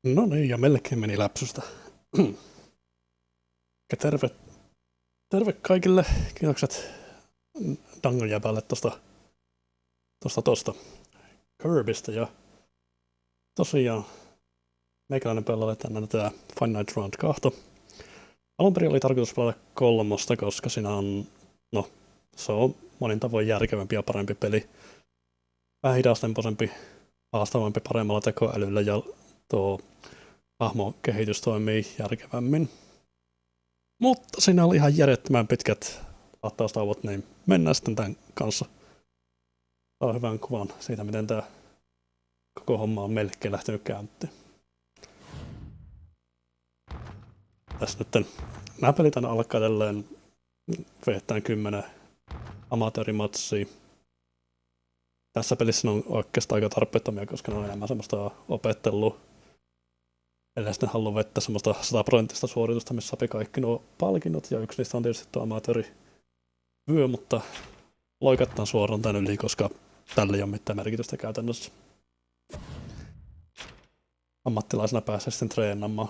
No niin, ja melkein meni läpsystä. Ja terve kaikille. Kiitokset Dangon jäbälle tosta Kirbystä. Ja tosiaan meikäläinen pelaa tänne tää Fun Night Round 2. Alun perin oli tarkoitus pelata kolmosta, koska siinä on, no, se on monin tavoin järkevämpi ja parempi peli. Vähän hidastempoisempi, haastavampi paremmalla tekoälyllä ja tuo hahmokehitys toimii järkevämmin. Mutta siinä oli ihan järjettömän pitkät lataustauot, niin mennään sitten tämän kanssa. Saa hyvän kuvan siitä, miten tämä koko homma on melkein lähtenyt käyntiin. Tässä nyt nämä pelit aina alkaa tälleen vehtään 10 amatöörimatsia. Tässä pelissä ne on oikeastaan aika tarpeettomia, koska ne on enemmän semmoista opettelua. Eli sitten haluan vetää semmoista 100% suoritusta, missä saapi kaikki nuo palkinnot, ja yksi niistä on tietysti tuo amatöörivyö, mutta loikattaan suoraan tän yli, koska tällä ei ole mitään merkitystä käytännössä. Ammattilaisena pääsee sitten treenaamaan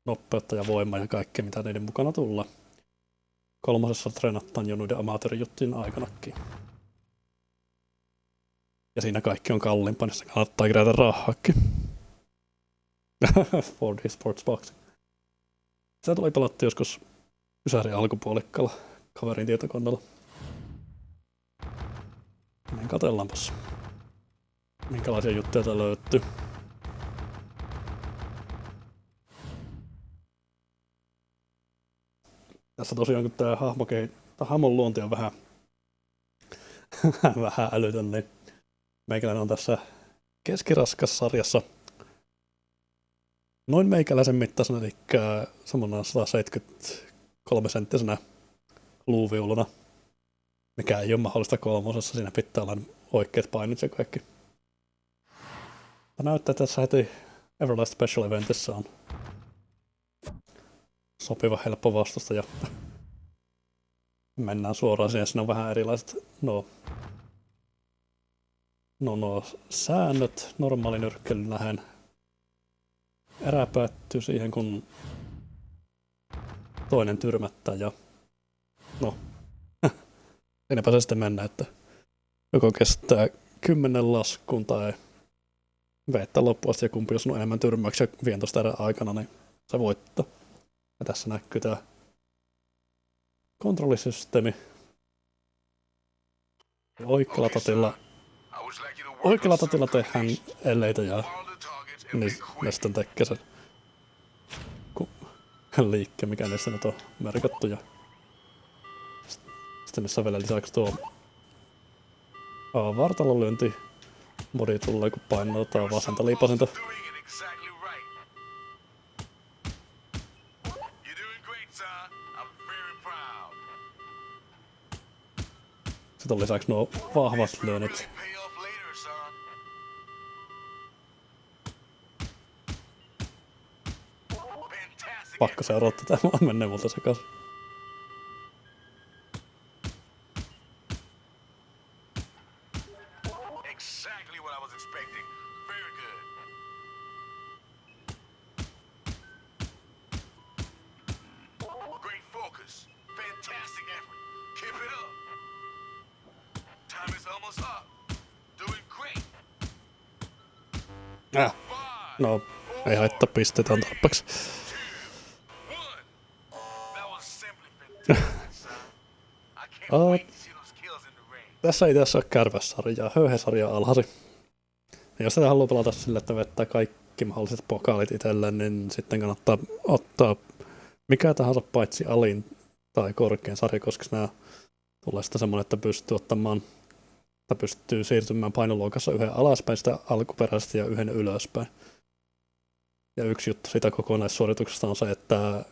nopeutta ja voimaa ja kaikkea, mitä niiden mukana tulla. Kolmosessa treenataan jo noiden amatöörijuttujen aikanakin. Ja siinä kaikki on kalliimpaa, niin se kannattaa kerätä rahaakin. 4D Sports Boxing. Se tuli pelattu joskus Ysärin alkupuolikkaalla kaverin tietokoneella. Niin katsellaanpas, minkälaisia juttuja täällä löytyy. Tässä tosiaan kun tää hahmon luonti on vähän älytön, niin meikäläinen on tässä keskiraskas sarjassa noin meikäläisen mittaisena, eli semmoinen 173 senttisenä luuviuluna, mikä ei ole mahdollista kolmosessa, siinä pitää olla oikeat painot ja kaikki. Näyttää, että tässä heti Everlast Special Eventissä on sopiva helppo vastusta ja mennään suoraan siihen. Siinä on vähän erilaiset säännöt normaalin nyrkkeilyn lähen. Erä päättyy siihen, kun toinen tyrmättää ja no, siinäpä se sitten mennä, että joko kestää 10 laskun tai veettää loppuun asti ja kumpi, jos on enemmän tyrmäyksiä 15 erän aikana, niin se voittaa. Ja tässä näkyy tää kontrollisysteemi. Oikealla tatilla tehdään elleitä ja niin ne sitten tekee sen liikkeen, mikä niissä nyt on merkattu. Ja sitten missä vielä lisäksi tuo vartalolyönti modi tulee, kun painotetaan vasenta liipasinta. Sitten on lisäksi nuo vahvat lyönnit. Pakko seuraa tätä, vaan menee multa sekaisin. No, ei haittaa, pisteitä on tarpeeksi. Tässä ei tässä ole kärpässarjaa, höyhesarja alhasi. Ja jos tätä haluaa pelata sillä, että vettää kaikki mahdolliset pokaalit itselleen, niin sitten kannattaa ottaa mikä tahansa paitsi alin tai korkein sarja, koska nämä tulee sitten semmoinen, että pystyy ottamaan tai pystyy siirtymään painoluokassa yhden alaspäin sitä alkuperäistä ja yhden ylöspäin. Ja yksi juttu siitä kokonaissuorituksesta on se, että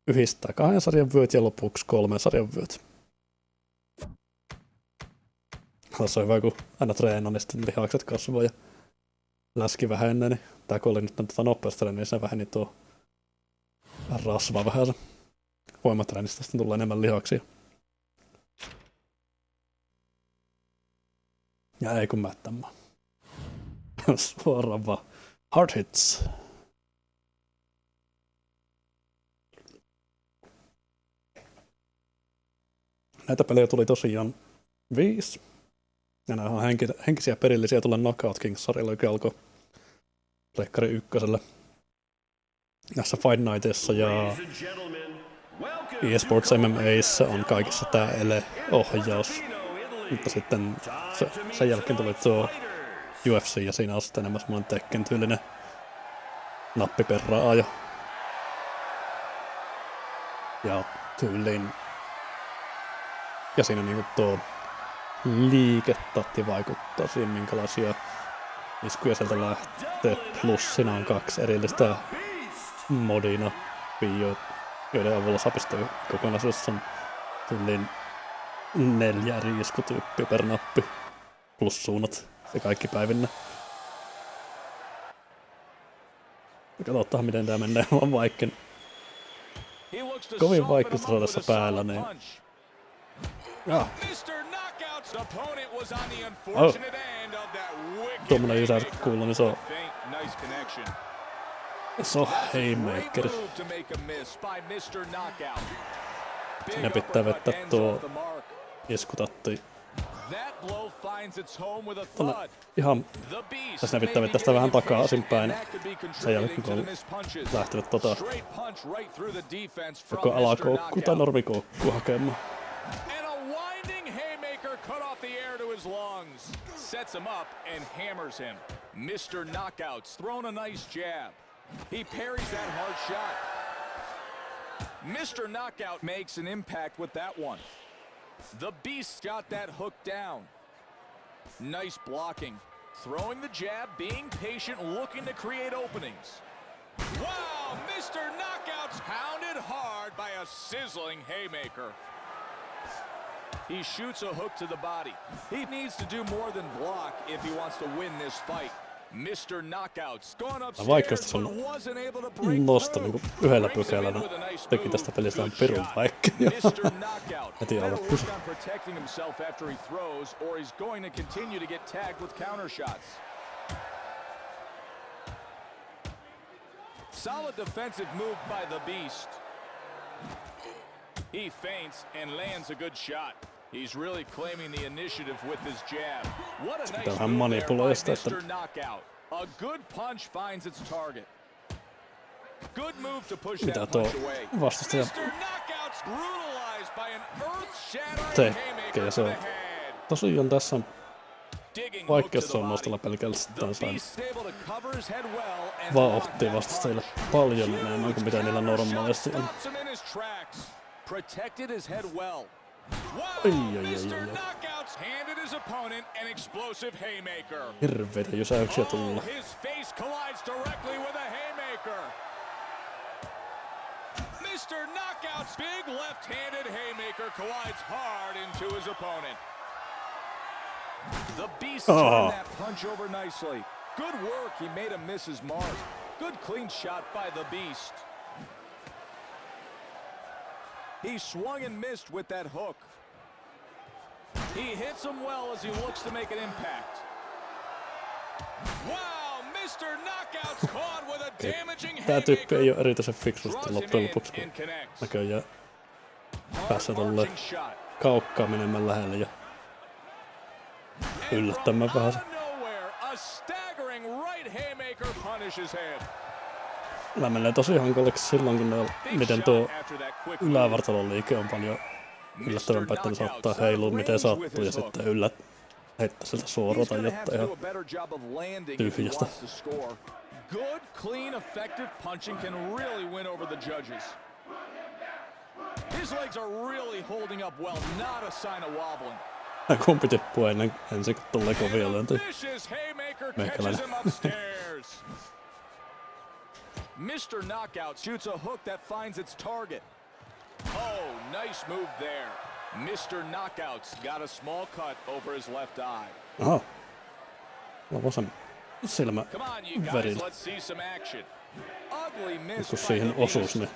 yhdistää 2 sarjan vyöt ja lopuksi 3 sarjan vyöt. Tässä on hyvä, kun aina treenaa, niin sitten lihakset kasvaa ja läski vähenee, niin tää kun oli nyt nopeustreeni, niin se väheni tuo rasva vähän se. Voimatreenistä sitten tulee enemmän lihaksia. Ja ei kun mättämään. Suoraan vaan hard hits. Näitä pelejä tuli tosiaan 5. Ja nämä on henkisiä perillisiä tuolle Knockout Kings-sarjalle, joka alkoi Pleikkari 1. Näissä Fight Nightissa ja eSports MMA:ssä on kaikissa tää ele-ohjaus. Mutta sitten sen jälkeen tuli tuo UFC ja siinä on sitten enemmän semmoinen Tekken-tyylinen nappiperraaja. Ja tyyliin. Ja siinä niinku tuo liiketatti vaikuttaa siihen, minkälaisia iskuja sieltä lähtee. Plus siinä on 2 erillistä modina, joiden avulla saa pystyä kokonaisuudessa on tyyliin 4 eri iskutyyppiä per nappi. Plus suunnat ja kaikki päivinnä. Katsotaan miten tää menee, vaan vaikken kovin vaikeasta saadessa päällä, niin tuommoinen jysäys kuuluu, niin se on haymaker. Siinä pitää vetää tuo iskutatti ihan, tässä pitää vetää sitä vähän takaisinpäin sen jälkeen kun on lähtenyt joko alakoukku tai normikoukku hakemaan. Sets him up and hammers him. Mr. Knockouts throwing a nice jab. He parries that hard shot. Mr. Knockout makes an impact with that one. The Beast got that hook down. Nice blocking. Throwing the jab, being patient, looking to create openings. Wow, Mr. Knockouts pounded hard by a sizzling haymaker. He shoots a hook to the body. He needs to do more than block if he wants to win this fight. Mr. Knockouts going upstairs but wasn't able to break through. Yhdellä pykälällä teki tästä pelistä ihan pirun vaikea. Mr. Knockout better work on protecting himself after he throws or he's going to continue to get tagged with counter shots. Solid defensive move by the Beast. He feints and lands a good shot. He's really claiming the initiative with his jab. What a nice move there by Mr. Knockout. A good punch finds its target. Good move to push that punch away. Mr. Knockout's brutalized by an earth-shattering haymaker to the head. Tosiaan tässä on vaikeus on nostella pelkästään sain vauhtia vastustajille paljon enemmän kuin mitä niillä normaalisti on. Protected his head well. Mr. Knockouts handed his opponent an explosive haymaker. Hirveitä jysäyksiä tulla. His face collides directly with a haymaker. Mr. Knockout's big left-handed haymaker collides hard into his opponent. The Beast turned that punch over nicely. Good work, he made him miss his mark. Good clean shot by the Beast. He swung and missed with that hook. He hits him well as he looks to make an impact. Wow, Mr. Knockouts caught with a damaging haymaker. Tää tyyppi ei oo erityisen fiksusti loppujen lopuksi, kun näköjään päässä tolleen kaukkaan menemään lähelle ja yllättämään vähän se. Tämä menee tosi hankalaksi silloin, kun miten tuo ylävartalon liike on paljon yllättävämpää, että ne saattaa heilua miten sattuu ja sitten heittää sieltä suoraan tai jättää ihan tyhjästä. Good, clean, effective punching can really win over the judges. His legs are really holding up well, not a sign of wobbling. Kumpi tippuu ensin kun tulee kovia lyöntiä. Meikäläinen. Mr. Knockout shoots a hook that finds its target. Oh, nice move there. Mr. Knockouts got a small cut over his left eye. Aha. Vasen silmä verillä. Kun siihen osuus, niin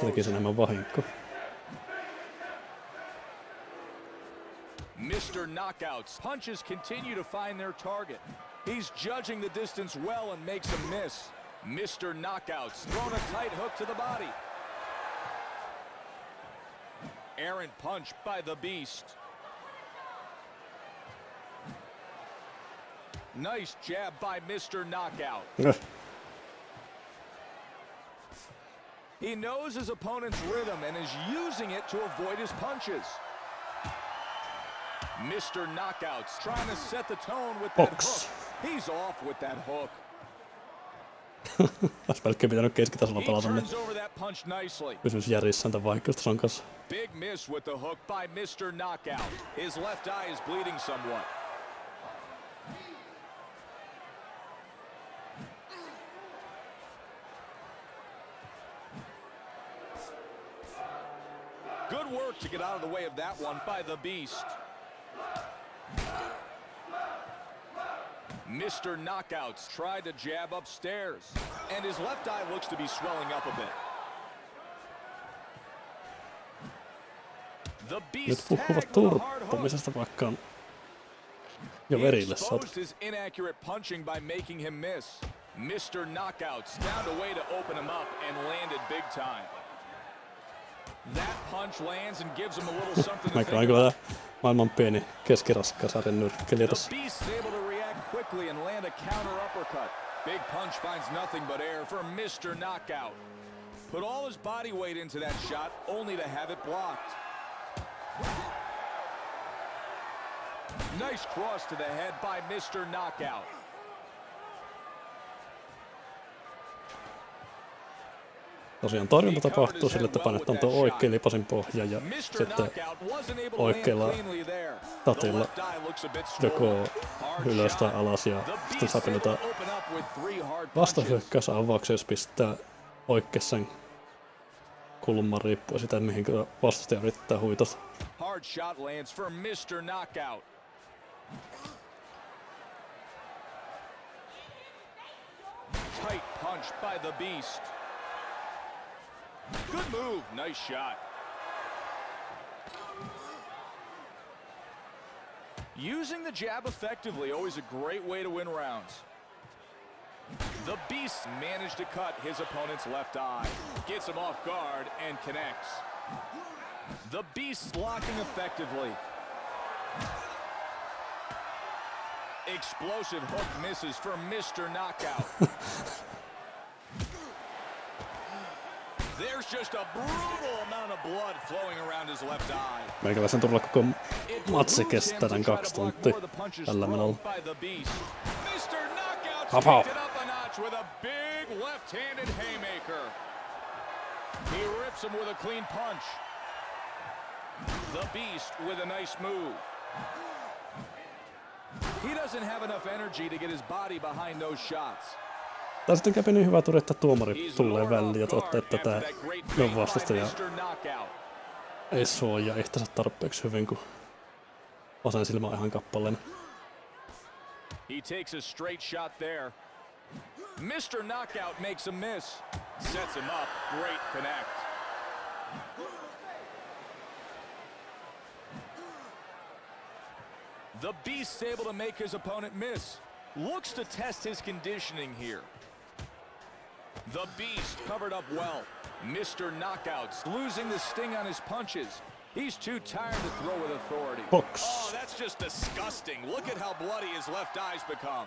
teki sen enemmän vahinkoa. Mr. Knockouts punches continue to find their target. He's judging the distance well and makes a miss. Mr. Knockouts throwing a tight hook to the body. errant punch by the Beast. Nice jab by Mr. Knockout. He knows his opponent's rhythm and is using it to avoid his punches. Mr. Knockout's trying to set the tone with that hook. He's off with that hook. Olisi melkein pitänyt keskitasolla He pelata, niin turns over that punch nicely. pysyisi järjissään tämän vaihtoehtoisen kanssa. Big miss with the hook by Mr. Knockout. His left eye is bleeding somewhat. Good work to get out of the way of that one by the Beast. Mr. Knockouts tried to jab upstairs, and his left eye looks to be swelling up a bit. The Nyt Beast puhuvat tagged with a hard hook. turppumisesta, vaikka on jo He verille saatu. exposed his inaccurate punching by making him miss. Mr. Knockouts found a way to open him up and landed big time. That punch lands and gives him a little something to Meikä on think kyllä about. maailman pieni keskiraskasarjan nyrkkelijä tässä. The Beast is able to react quickly and land a counter uppercut. Big punch finds nothing but air for Mr. Knockout. Put all his body weight into that shot, only to have it blocked. Nice cross to the head by Mr. Knockout. Tosiaan torjunta tapahtuu sille, että painetaan tuo oikein lipasin pohja ja sitten oikealla tatilla joko ylös tai alas ja sitten saa pidetään vastahyökkäys avauksia, jos pistää oikeassa kulman riippuen sitä, mihin vastustaja yrittää huitosta. Hard shot lands for Mr. Knockout. Tight punch by the Beast. Good move, nice shot. Using the jab effectively, always a great way to win rounds. The Beast managed to cut his opponent's left eye. Gets him off guard and connects. The Beast blocking effectively. Explosive hook misses for Mr. Knockout. There's just a brutal amount of blood flowing around his left eye. Meikäläisen turvalla koko matsi kestää tän 2 tuntia tällä menolla. Mr. Knockout Hop. takes it up a notch with a big left-handed haymaker. He rips him with a clean punch. The Beast with a nice move. He doesn't have enough energy to get his body behind those shots. Tää sitten kävi niin hyvä tuli, että tuomari tulee väliin ja totta, että tää on vastustaja ei suojaa itsensä tarpeeksi hyvin, kun vasen silmä on ihan kappaleena. He takes a straight shot there. Mr. Knockout makes a miss. Sets him up. Great connect. The Beast's able to make his opponent miss. Looks to test his conditioning here. The Beast covered up well. Mr. Knockouts losing the sting on his punches. He's too tired to throw with authority. Box. Oh, that's just disgusting. Look at how bloody his left eye's become.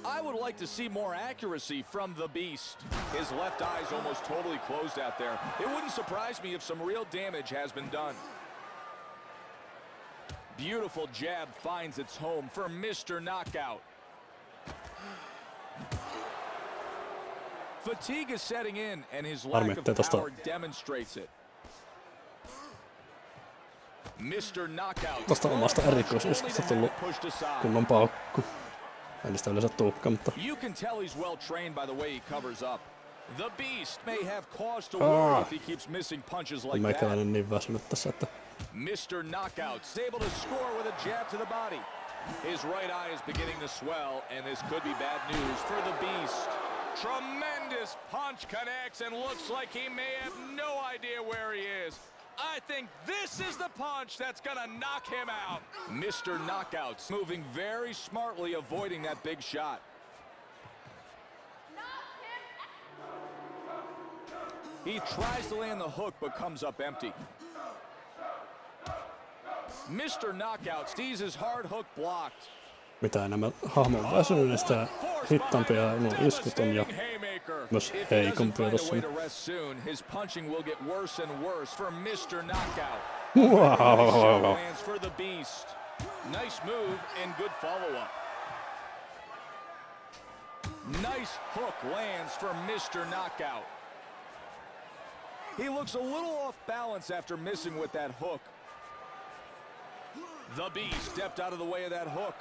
I would like to see more accuracy from the Beast. His left eye's almost totally closed out there. It wouldn't surprise me if some real damage has been done. Beautiful jab finds its home for Mr. Knockout. Fatigue is setting in, and his lack of power demonstrates it. Mr. Knockout. Tosta omasta erikoisiskusta tullut kunnon paukku. Ei niistä yleensä tuukkaan, mutta You can tell he's well trained by the way he covers up. The Beast may have cause to worry if he keeps missing punches like that. meikäläinen niin väsynyt tässä, että Mr. Knockout's able to score with a jab to the body. His right eye is beginning to swell, and this could be bad news for the Beast. Tremendous punch connects and looks like he may have no idea where he is. I think this is the punch that's gonna knock him out. Mr. Knockouts moving very smartly, avoiding that big shot. He tries to land the hook, but comes up empty. Mr. Knockout sees his hard hook blocked. Mitä enemmän hahmo on väsynyt, niin sitä hittaampia nuo iskut on ja myös heikompia tossa. Wow. Nice move and good follow-up. Nice hook lands for Mr. Knockout. He looks a little off balance after missing with that hook. The Beast stepped out of the way of that hook.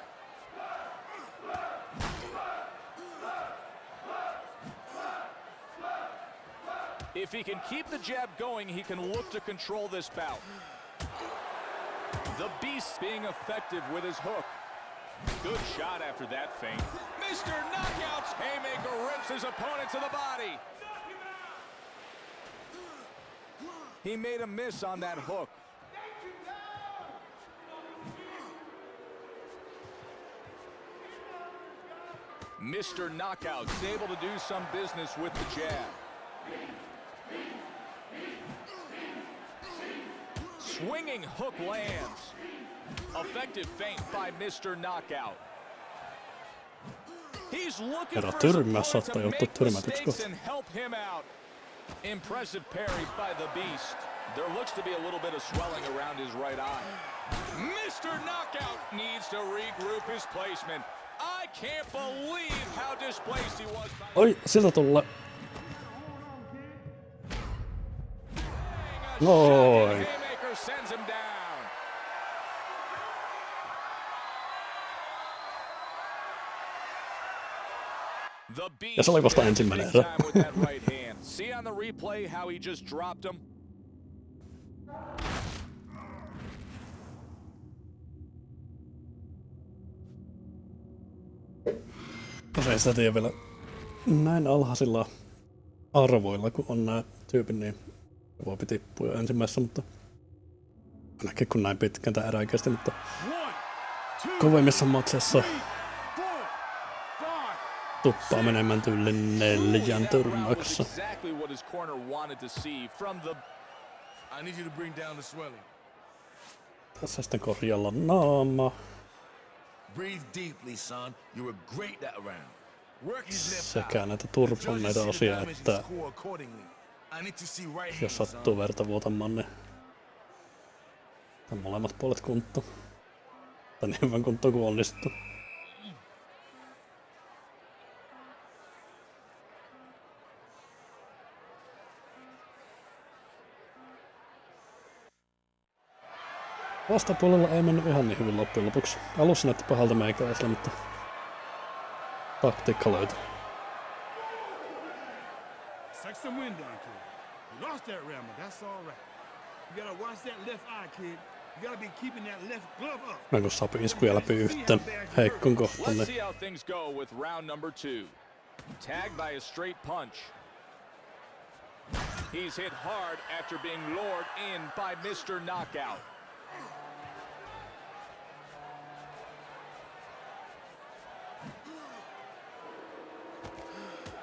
If he can keep the jab going, he can look to control this bout. The Beast being effective with his hook. Good shot after that feint. Mr. Knockout's haymaker rips his opponent to the body. He made a miss on that hook. Mr. Knockout's able to do some business with the jab. Swinging hook lands. Effective feint by Mr. Knockout. He's looking for his opponent to make mistakes and help him out. Impressive parries by the Beast. There looks to be a little bit of swelling around his right eye. Mr. Knockout needs to regroup his placement. I can't believe how displaced he was. Oi, siltä tulee. Noin. Sends him down. The Beast ja se oli vasta ensimmäinen erä. See on the replay how he just dropped him. Ei sitä tiedä vielä näin alhaisilla arvoilla, kun on nää tyypit, niin voi tippua jo ensimmäisessä, mutta ainakin kun näin pitkään tää erää kesti, mutta kovemmissa matseissa tuppaa menemään tyyliin 4 tyrmäyksessä. Tässä sitten korjalla naama. Sekä näitä turponneita osia, että jos sattuu verta vuotamaan, niin molemmat puolet kunto. Tai niin hyvän kunto kuin onnistuu. Vastapuolella ei mennyt ihan niin hyvin loppujen lopuksi. Alussa näytti pahalta meikäläisellä, mutta taktiikka löytyi. No kun saapui iskuja läpi yhteen heikkon kohtaan, niin tagged by a straight punch. He's hit hard after being lured in by Mr. Knockout.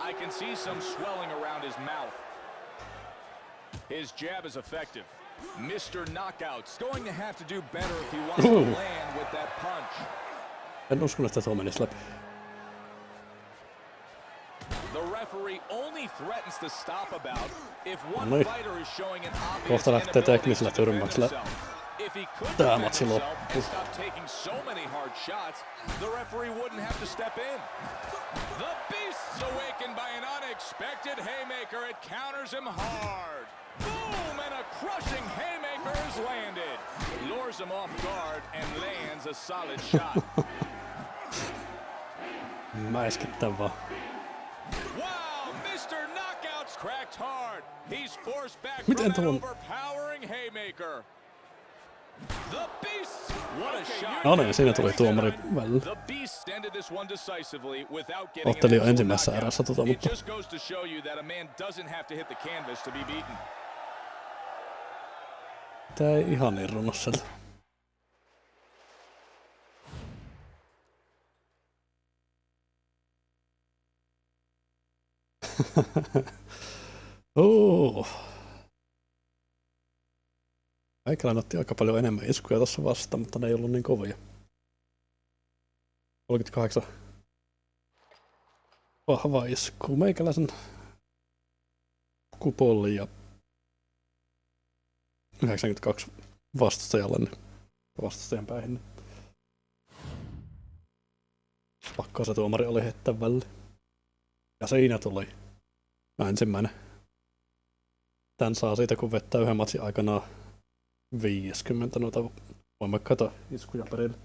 I can see some swelling around his mouth. His jab is effective. Mr. Knockout's going to have to do better if he wants to land with that punch. En uskonut, että tuo menisi läpi. The referee only threatens to stop a bout if one fighter is showing an obvious kohta lähtee teknisellä tyrmäyksellä tää matsi loppu. So many hard shots, the referee wouldn't have to step in. The Beast's awakened by an unexpected haymaker. It counters him hard. Boom! And a crushing haymaker is landed. Lures him off guard and lands a solid shot. Mäiskittää vaan. Wow! Mr. Knockout's cracked hard. He's forced back Miten from an tuon overpowering haymaker. The Beast! What a shot! No niin, siinä tuli tuomari välillä. The Beast ended this one decisively without getting Otteli jo ensimmäisessä erässä mutta It just goes to show you that a man doesn't have to hit the canvas to be beaten. Tää ei ihan niin runno sieltä. Meikäläinen otti aika paljon enemmän iskuja tuossa vastaan, mutta ne ei ollut niin kovia. 38 vahva isku. Meikäläisen kupolli ja 92 vastustajalle, vastustajan päihin. Pakko se tuomari oli heittää välle. Ja siinä tuli ensimmäinen. Tän saa siitä, kun vettää yhden matsin aikana 50 noita voimakkaita iskuja perille.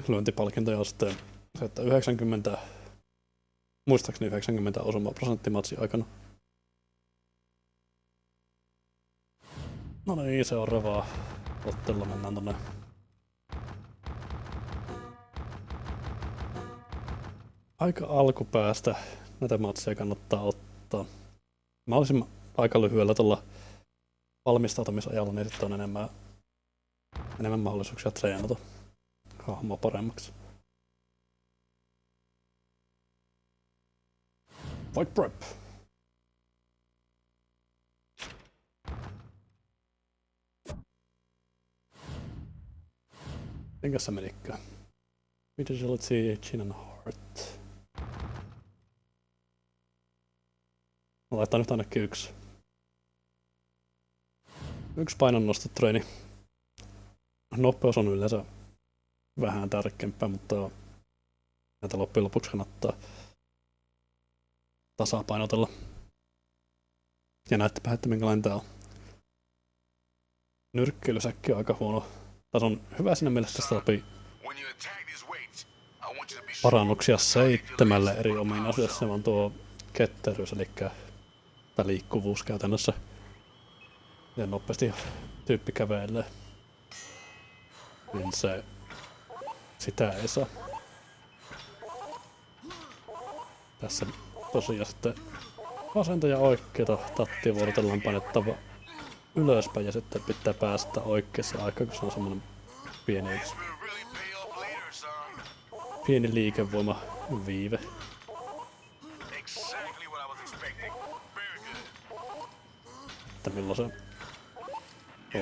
Lyöntipalkintoja on sitten se, että 90, muistaakseni 90 osuma-prosentti matsin aikana. No niin, seuraavaa ottelua mennään tonne. Aika alkupäästä näitä matseja kannattaa ottaa. Mä olisin aika lyhyellä tuolla valmistautumisajalla, niin sitten on enemmän mahdollisuuksia treenata hahmoa paremmaksi. Fight prep! Enkä se menikään? Agility, chin and heart. Mä laitan nyt ainakin yksi painonnostotreeni. Nopeus on yleensä vähän tärkeämpää, mutta näitä loppujen lopuksi kannattaa tasapainotella. Ja näyttäpä, että minkälainen tää on. Nyrkkeilysäkki on aika huono. Tässä on hyvä siinä mielessä, että läpi parannuksia 7 eri ominaisuudessa. Se on tuo ketteryys, eli liikkuvuus käytännössä. Ja nopeasti tyyppi kävelee. Niin sitä ei saa. Tässä tosiaan sitten vasenta ja oikeeta tattia vuorotellaan painettava ylöspäin ja sitten pitää päästä oikeassa aikaan, kun se on semmonen pieni liikevoimaviive. Että milloin se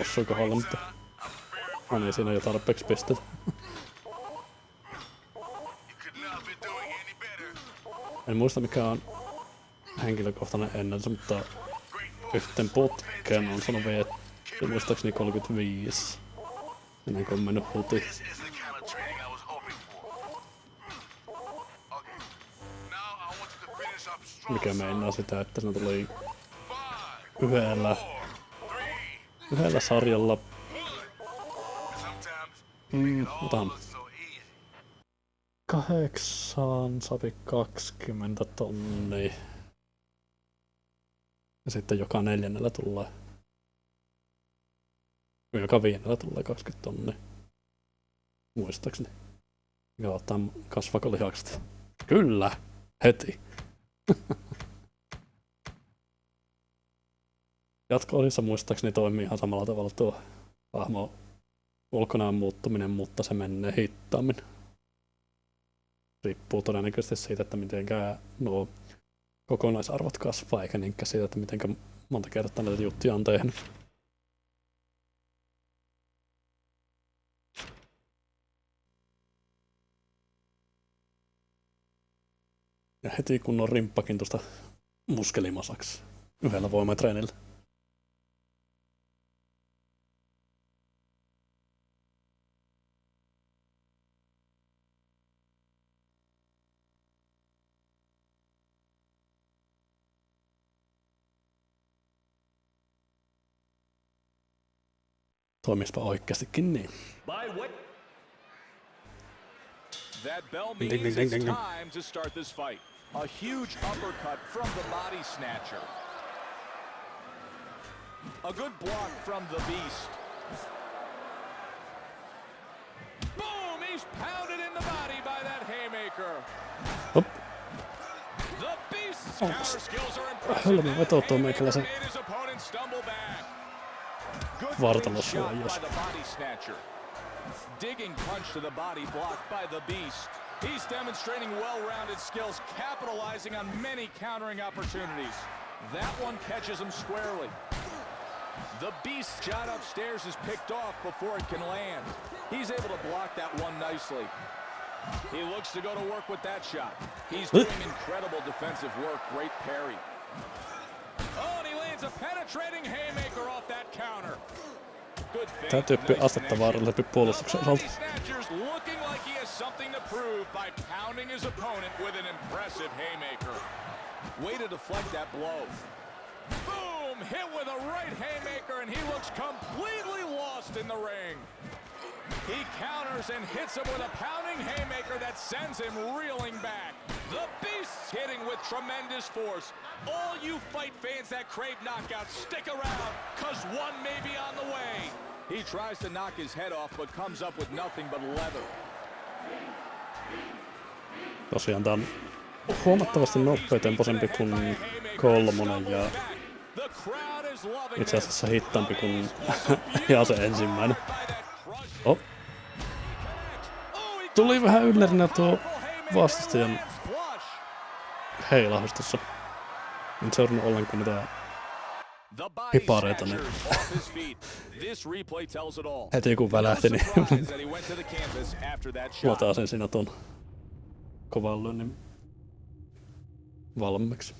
osuu kohdalla, mutta no niin, siinä on jo tarpeeksi pistetä. En muista mikä on henkilökohtainen ennätys, mutta yhteen putkeen on sanonut että muistaakseni 35 ennen kuin on mennyt huti. Mikä meinaa sitä, että siinä tuli yhdellä sarjalla otan 820 tonnia. Ja sitten joka 4. tulee. Joka 5. tulee 20 tonnia. Muistaakseni. Ja otan kasvako lihakset. Kyllä! Heti! Jatko-osissa muistaakseni toimii ihan samalla tavalla tuo hahmo ulkonaan muuttuminen, mutta se menee hitaammin. Riippuu todennäköisesti siitä, että mitenkään nuo kokonaisarvot kasvaa, eikä niinkään siitä, että mitenkä monta kertaa näitä juttuja on tehnyt. Ja heti kun on rimppakin tuosta muskelimasaksi yhdellä voimatreenillä. Toimispa oikeastikin niin. That bell means it's time to start this fight. A huge uppercut from the body snatcher. A good block from the Beast. Boom! He's pounded in the body by that haymaker. Hop. The Beast's counter skills are impressive. Hölmö vetoutuu meikäläisen vartalossa jos. Digging punch to the body blocked by the Beast. He's demonstrating well-rounded skills, capitalizing on many countering opportunities. That one catches him squarely. The Beast shot upstairs is picked off before it can land. He's able to block that one nicely. He looks to go to work with that shot. He's doing incredible defensive work. Great parry. Oh, and he lands a penetrating haymaker off that counter. Good feint. Tää tyyppi astetta vaarallisempi puolustuksen osalta. Snatchers looking like he has something to prove by pounding his opponent with an impressive haymaker. Way to deflect that blow. Boom! Hit with a right haymaker, and he looks completely lost in the ring. He counters and hits him with a pounding haymaker that sends him reeling back. The Beast's hitting with tremendous force. All you fight fans that crave knockouts, stick around, cause one may be on the way. He tries to knock his head off, but comes up with nothing but leather. Tosiaan tää on huomattavasti nopeatempoisempi kuin kolmonen ja itse asiassa hittaampi kuin ja se ensimmäinen. Oh. Tuli vähän yllerinä tuo vastustajan heilahus tossa. En seurannut ollenkaan mitään hipareita, niin heti kun välähti, niin luotaa sen siinä ton kovan lyönnin valmiiksi.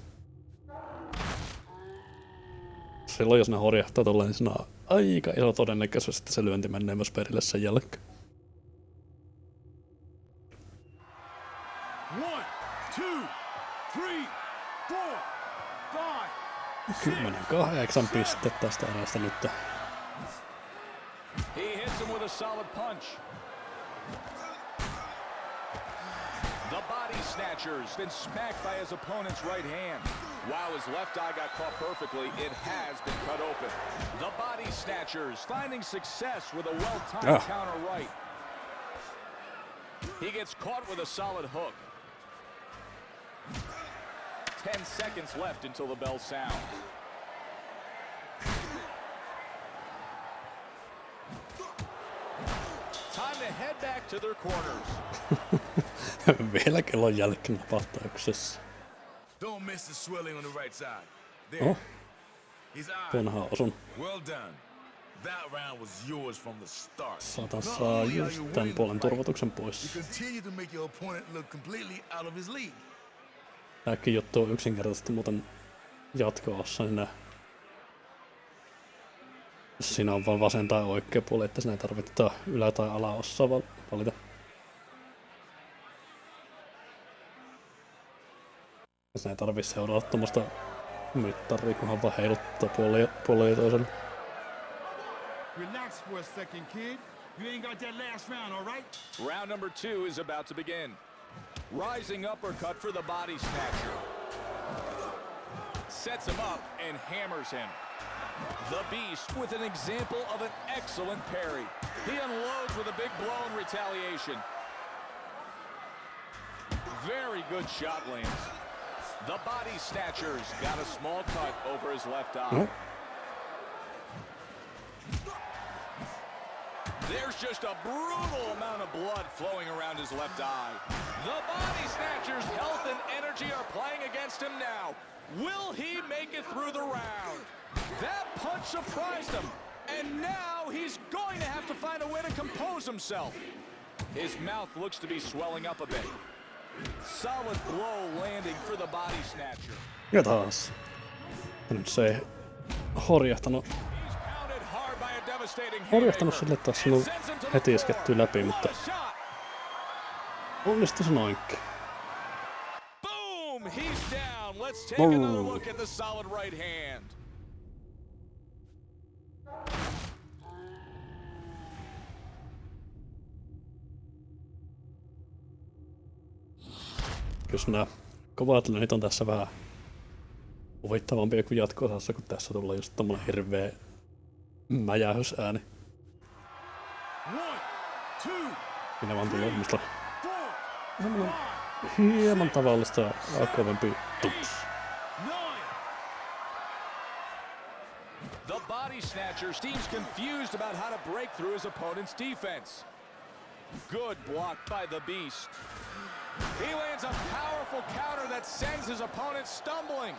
Silloin jos ne horjahtaa tolleen, niin siinä on aika iso todennäköisyys, että se lyönti menee myös perille sen jälkeen. 10-8 pistettä tästä erästä nyt. He hits him with a solid punch. The body snatchers, then smacked by his opponent's right hand. While his left eye got caught perfectly, it has been cut open. The body snatchers finding success with a well-timed counter right. He gets caught with a solid hook. 10 seconds left until the bell sounds. Time to head back to their corners. Vielä kellon jälkeen napahtauksessa. Don't miss the swelling on the right side. There. Oh. His eye. Tuonhan osun. Well done. That round was yours from the start. Saatan saa just tän puolen turvotuksen pois. You continue to make your opponent look completely out of his league. Tääkin juttu on yksinkertaisesti muuten jatko-ossa, niin siinä on vaan vasen tai oikea puoli, että siinä ei tarvitse ylä- tai alaossaa valita. Siinä ei tarvitse seurata tuommoista mittaria, kunhan vaan heiluttaa puolelle ja toiselle. Relax for a second, kid. You ain't got that last round, all right? Round number 2 is about to begin. Rising uppercut for the body snatcher. Sets him up and hammers him. The Beast with an example of an excellent parry. He unloads with a big blow in retaliation. Very good shot lands. The body snatchers got a small cut over his left eye. There's just a brutal amount of blood flowing around his left eye. The body snatchers' health and energy are playing against him now. Will he make it through the round? That punch surprised him, and now he's going to have to find a way to compose himself. His mouth looks to be swelling up a bit. Solid blow landing for the body snatcher. Ja taas. Nyt se ei horjahtanut sille, että olisi ollut heti iskettyä läpi, mutta onnistui se noinkin. Boom! He's down. Let's take another look at the solid right hand. Jos nämä kovat lyönnit on tässä vähän huvittavampia kuin jatko-osassa, kun tässä tulee just tommonen hirveä mäjähysääni. Siinä vaan tulee semmoista hieman tavallista kovempi tups. The body snatcher seems confused about how to break through his opponent's defense. Good block by the Beast. He lands a powerful counter that sends his opponent stumbling.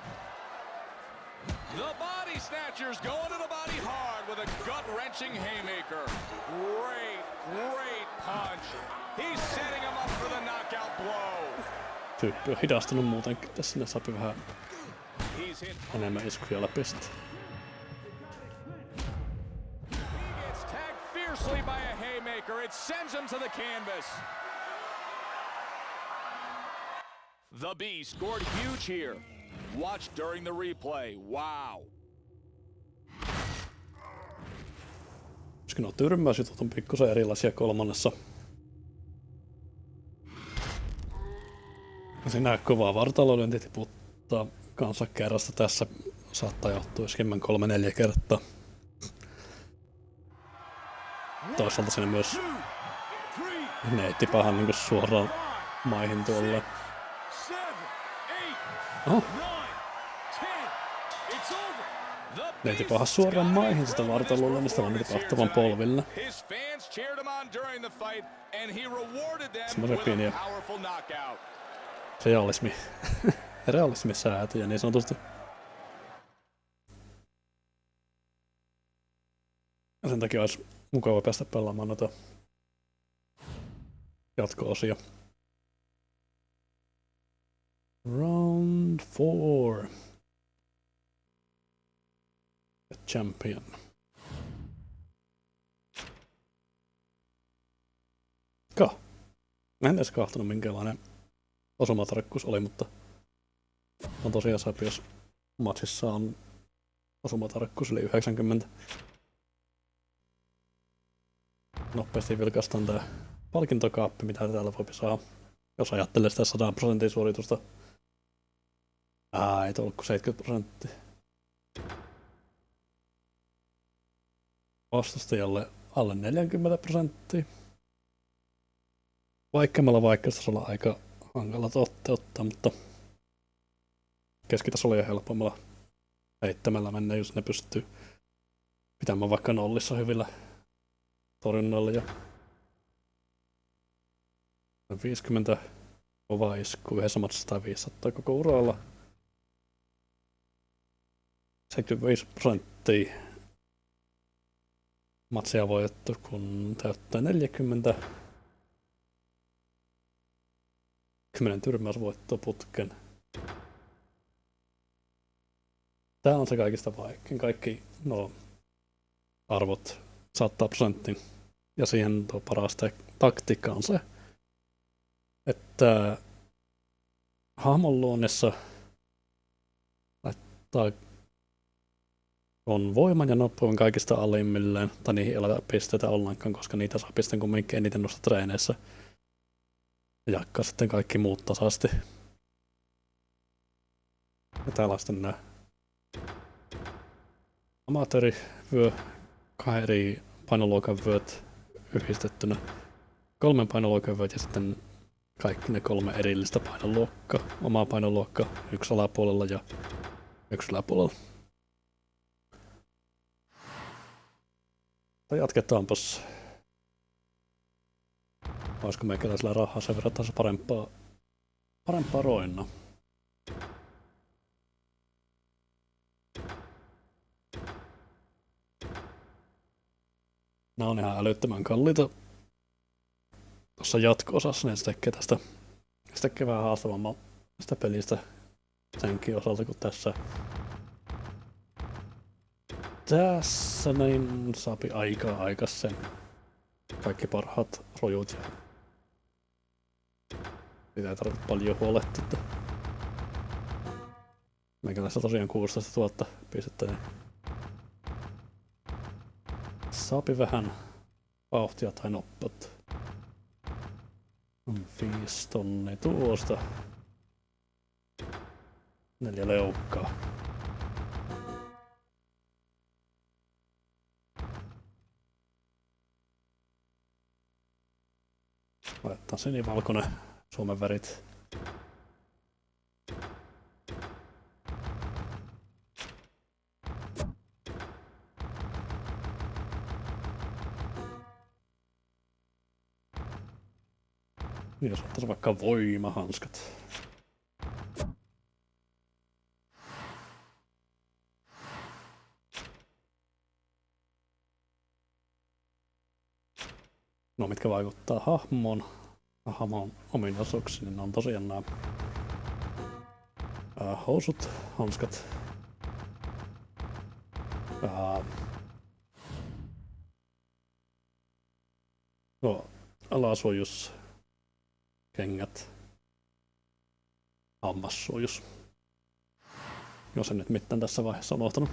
The body snatchers going to the body hard with a gut-wrenching haymaker. Great punch. He's setting him up for the knockout blow. Tyyppi on hidastunut muutenkin. Tässä sinne saapi vähän He's hit. enemmän iskuja läpi sit. He gets tagged fiercely by a haymaker. It sends him to the canvas. The Beast scored huge here. Watch during the replay. Wow. Koska nuo tyrmäysjutut on pikkusen erilaisia kolmannessa. Siinä kovaa vartalolyönti tiputtaa kanssa kerrasta. Tässä saattaa johtua skimmen 3-4 kertaa. Toisaalta siinä myös neitti pahan niin suoraan maihin tuolle. Oho. Neiti paha suoraan maihin sitä vartalolla, mistä vaan tapahtuvan polville. Semmoisia pieniä realismisäätöjä niin sanotusti. Ja sen takia olisi mukava päästä pelaamaan noita jatko-osia. Round 4. The champion. Mä en edes kahtonut minkälainen osumatarkkuus oli, mutta on tosiaan sapi, jos matsissa on osumatarkkuus yli 90. Nopeasti vilkaistaan tää palkintokaappi, mitä täällä voi saada, jos ajattelee sitä 100% suoritusta. Ei ollut kuin 70%. Vastustajalle alle 40%. Vaikeimmalla vaikeustasolla aika hankala toteuttaa, mutta keskitasolla ja helpommalla heittämällä mennä, jos ne pystyy pitämään vaikka nollissa hyvillä torjunnoilla. Ja 50 kova isku, yhdessä matsissa 500 koko uralla. 75% matsia voitettu, kun täyttää 40. 10 tyrmäysvoittoa putken. Tää on se kaikista vaikein. Kaikki arvot 100%. Ja siihen tuo paras taktiikka on se, että hahmon luonnessa laittaa on voiman ja nopeuden kaikista alimmilleen, tai niihin ei ole pisteitä ollenkaan, koska niitä saa pisten kumminkin eniten noissa treeneissä. Ja jakkaa sitten kaikki muut tasaisesti. Ja täällä on sitten nää amatöörivyö, 2 eri painoluokan vyöt yhdistettynä. 3 painoluokan vyöt ja sitten kaikki ne 3 erillistä painoluokkaa. Oma painoluokka 1 alapuolella ja 1 yläpuolella. Jatketaanpas. Olisiko meikäläisellä rahaa sen verran taas parempaa roinaa. Nämä on ihan älyttömän kalliita. Tuossa jatko-osassa niin se tekee vähän haastavamman sitä pelistä senkin osalta kuin tässä. Tässä niin saapi aika sen kaikki parhaat rojut ja siitä ei tarvitse paljon huolehtia. Meikäläistä tosiaan 16 000 pistettä, niin saapi vähän vauhtia tai nopeutta. 5 tonnia tuosta. 4 leukkaa. Laitetaan sinivalkoinen Suomen värit. Jos ottaisi vaikka voimahanskat. No, mitkä vaikuttaa hahmon ominaisuuksiin, niin ne on tosiaan nämä housut, hanskat, alasuojus, kengät, hammassuojus. Jos en nyt mitään tässä vaiheessa unohtanut.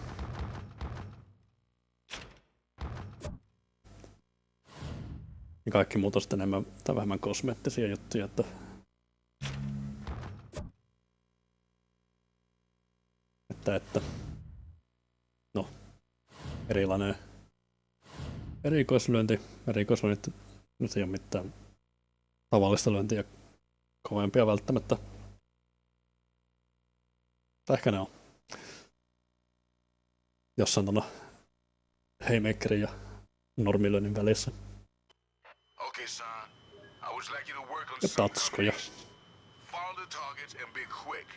Ja kaikki muut on sitten enemmän tai vähemmän kosmeettisia juttuja, että no, erilainen erikoislyönti nyt ei ole mitään tavallista lyöntiä kovempia välttämättä. Tai ehkä ne on jossain tuonna haymakerin ja normilyönnin välissä. Okay, son. I would like you to work on Ja some tatskoja. combinations. Follow the targets and be quick.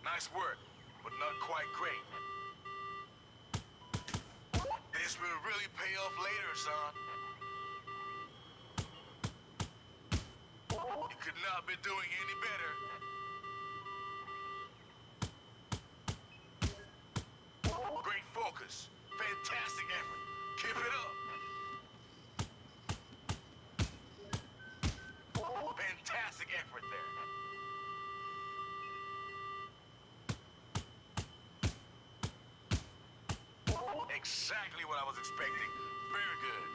Nice work, but not quite great. This will really pay off later, son. You could not be doing any better. Great focus. Fantastic effort. Keep it up. Fantastic effort there. Exactly what I was expecting. Very good.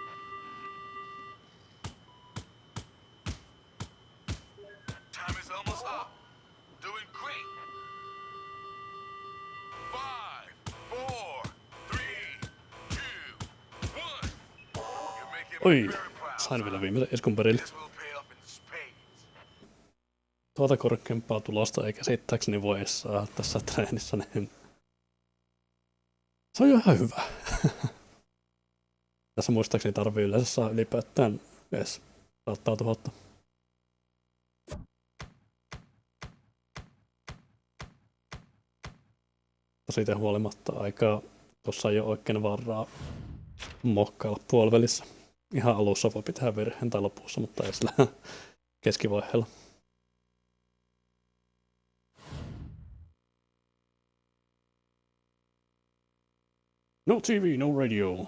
Time is almost up. Doing great. 5, 4, 3, 2, 1. You're making me Oi, very proud. sain vielä viimeisen iskun perille. This will pay off in spades. Tuota korkeampaa tulosta ei käsittääkseni voi saada tässä treenissä, niin se on jo ihan hyvä. Tässä muistaakseni tarvii yleensä saa ylipäätään edes 100 000. Siitä huolimatta aikaa tuossa ei ole oikein varaa mokkailla puolivälissä. Ihan alussa voi pitää virheen tai lopussa, mutta ei sillä keskivaiheella. No TV, no radio.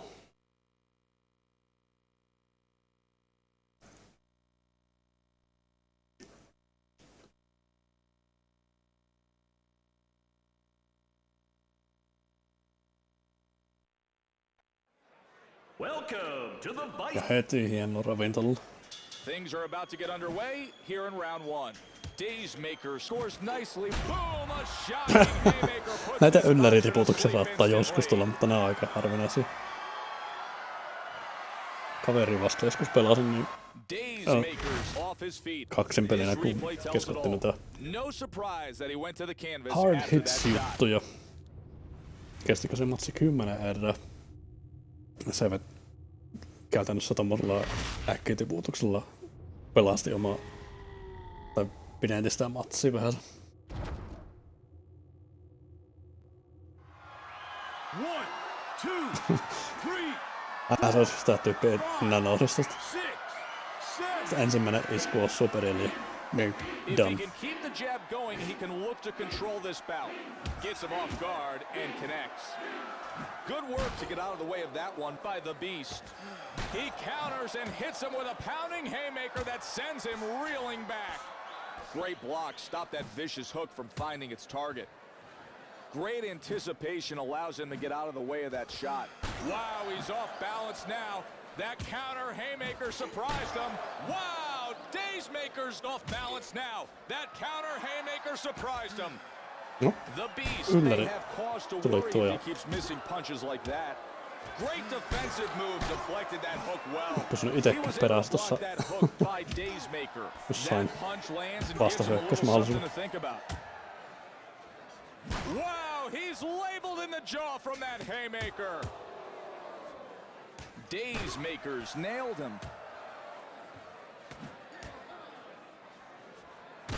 Welcome to the Ja Vice. heti hieno ravintola. Things are about to get underway here in round one. Daysmaker scores nicely. Boom! A shocking haymaker puts Näitä this ylläritiputuksia monstrous saattaa defense in joskus tulla, place. mutta nämä on aika harvinaisia. Kaveri vasta joskus pelasin, niin Daysmaker's off his feet. kaksin pelinä His kun replay tells it keskottiin all. näitä No surprise that he went to the canvas hard after that hits shot. juttuja. Kestikö se matsi 10 erää? Se käytännössä tommosella äkkitiputuksella pelasti omaa tai pidensi sitä matsia vähän. 1, 2, 3, Se olisi sitä tyyppiä enää nousisi tosta. 6, 7. Se ensimmäinen isku on superi, niin If he done. can keep the jab going, he can look to control this bout. Gets him off guard and connects. Good work to get out of the way of that one by the Beast. He counters and hits him with a pounding haymaker that sends him reeling back. Great block, stop that vicious hook from finding its target. Great anticipation allows him to get out of the way of that shot. Wow, he's off balance now. That counter haymaker surprised him. Wow, Daysmaker's off balance now. That counter haymaker surprised him. No, The Beast ylläri may have cause to tuli worry tuo if ja he keeps missing punches like that. Great defensive move, deflected that hook well. pysynyt He itekin was able perässä to tossa block that hook by Daysmaker. jossain That punch lands and gives him a little vastahyökkäysmahdollisuus. something to think about. Wow, he's labeled in the jaw from that haymaker. Days makers nailed him.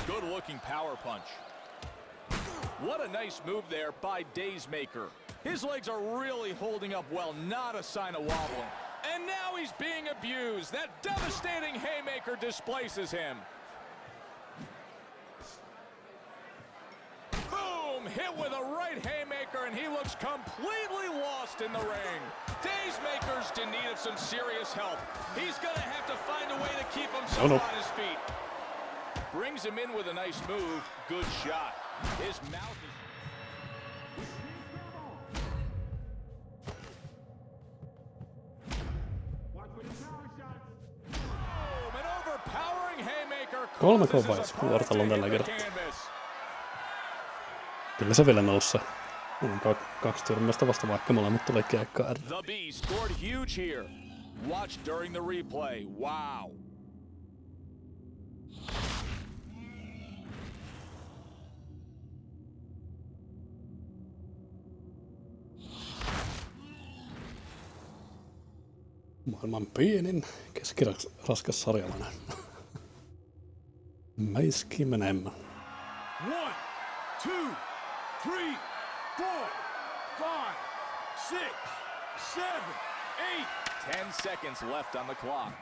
Good looking power punch. What a nice move there by Days Maker. His legs are really holding up well, not a sign of wobbling. And now he's being abused. That devastating haymaker displaces him. Boom! Hit with a right haymaker, and he looks completely lost in the ring. Days Maker's in need of some serious help. He's gonna have to find a way to keep himself on his feet. Brings him in with a nice move. Good shot. His mouth is... Boom! An overpowering haymaker. 3K vai kuortalon tällä kertaa. Kyllä se vielä noussa. On 2 tyrmästä vasta, vaikka molemmat tuli kiekkaa. The Beast scored huge here. Watch during the replay. Wow. Maailman pienin keskiraskas sarjalainen. Mäiski menemään. 1, 2, 3, 4, 5, 6, 7, 8. 10 seconds left on the clock.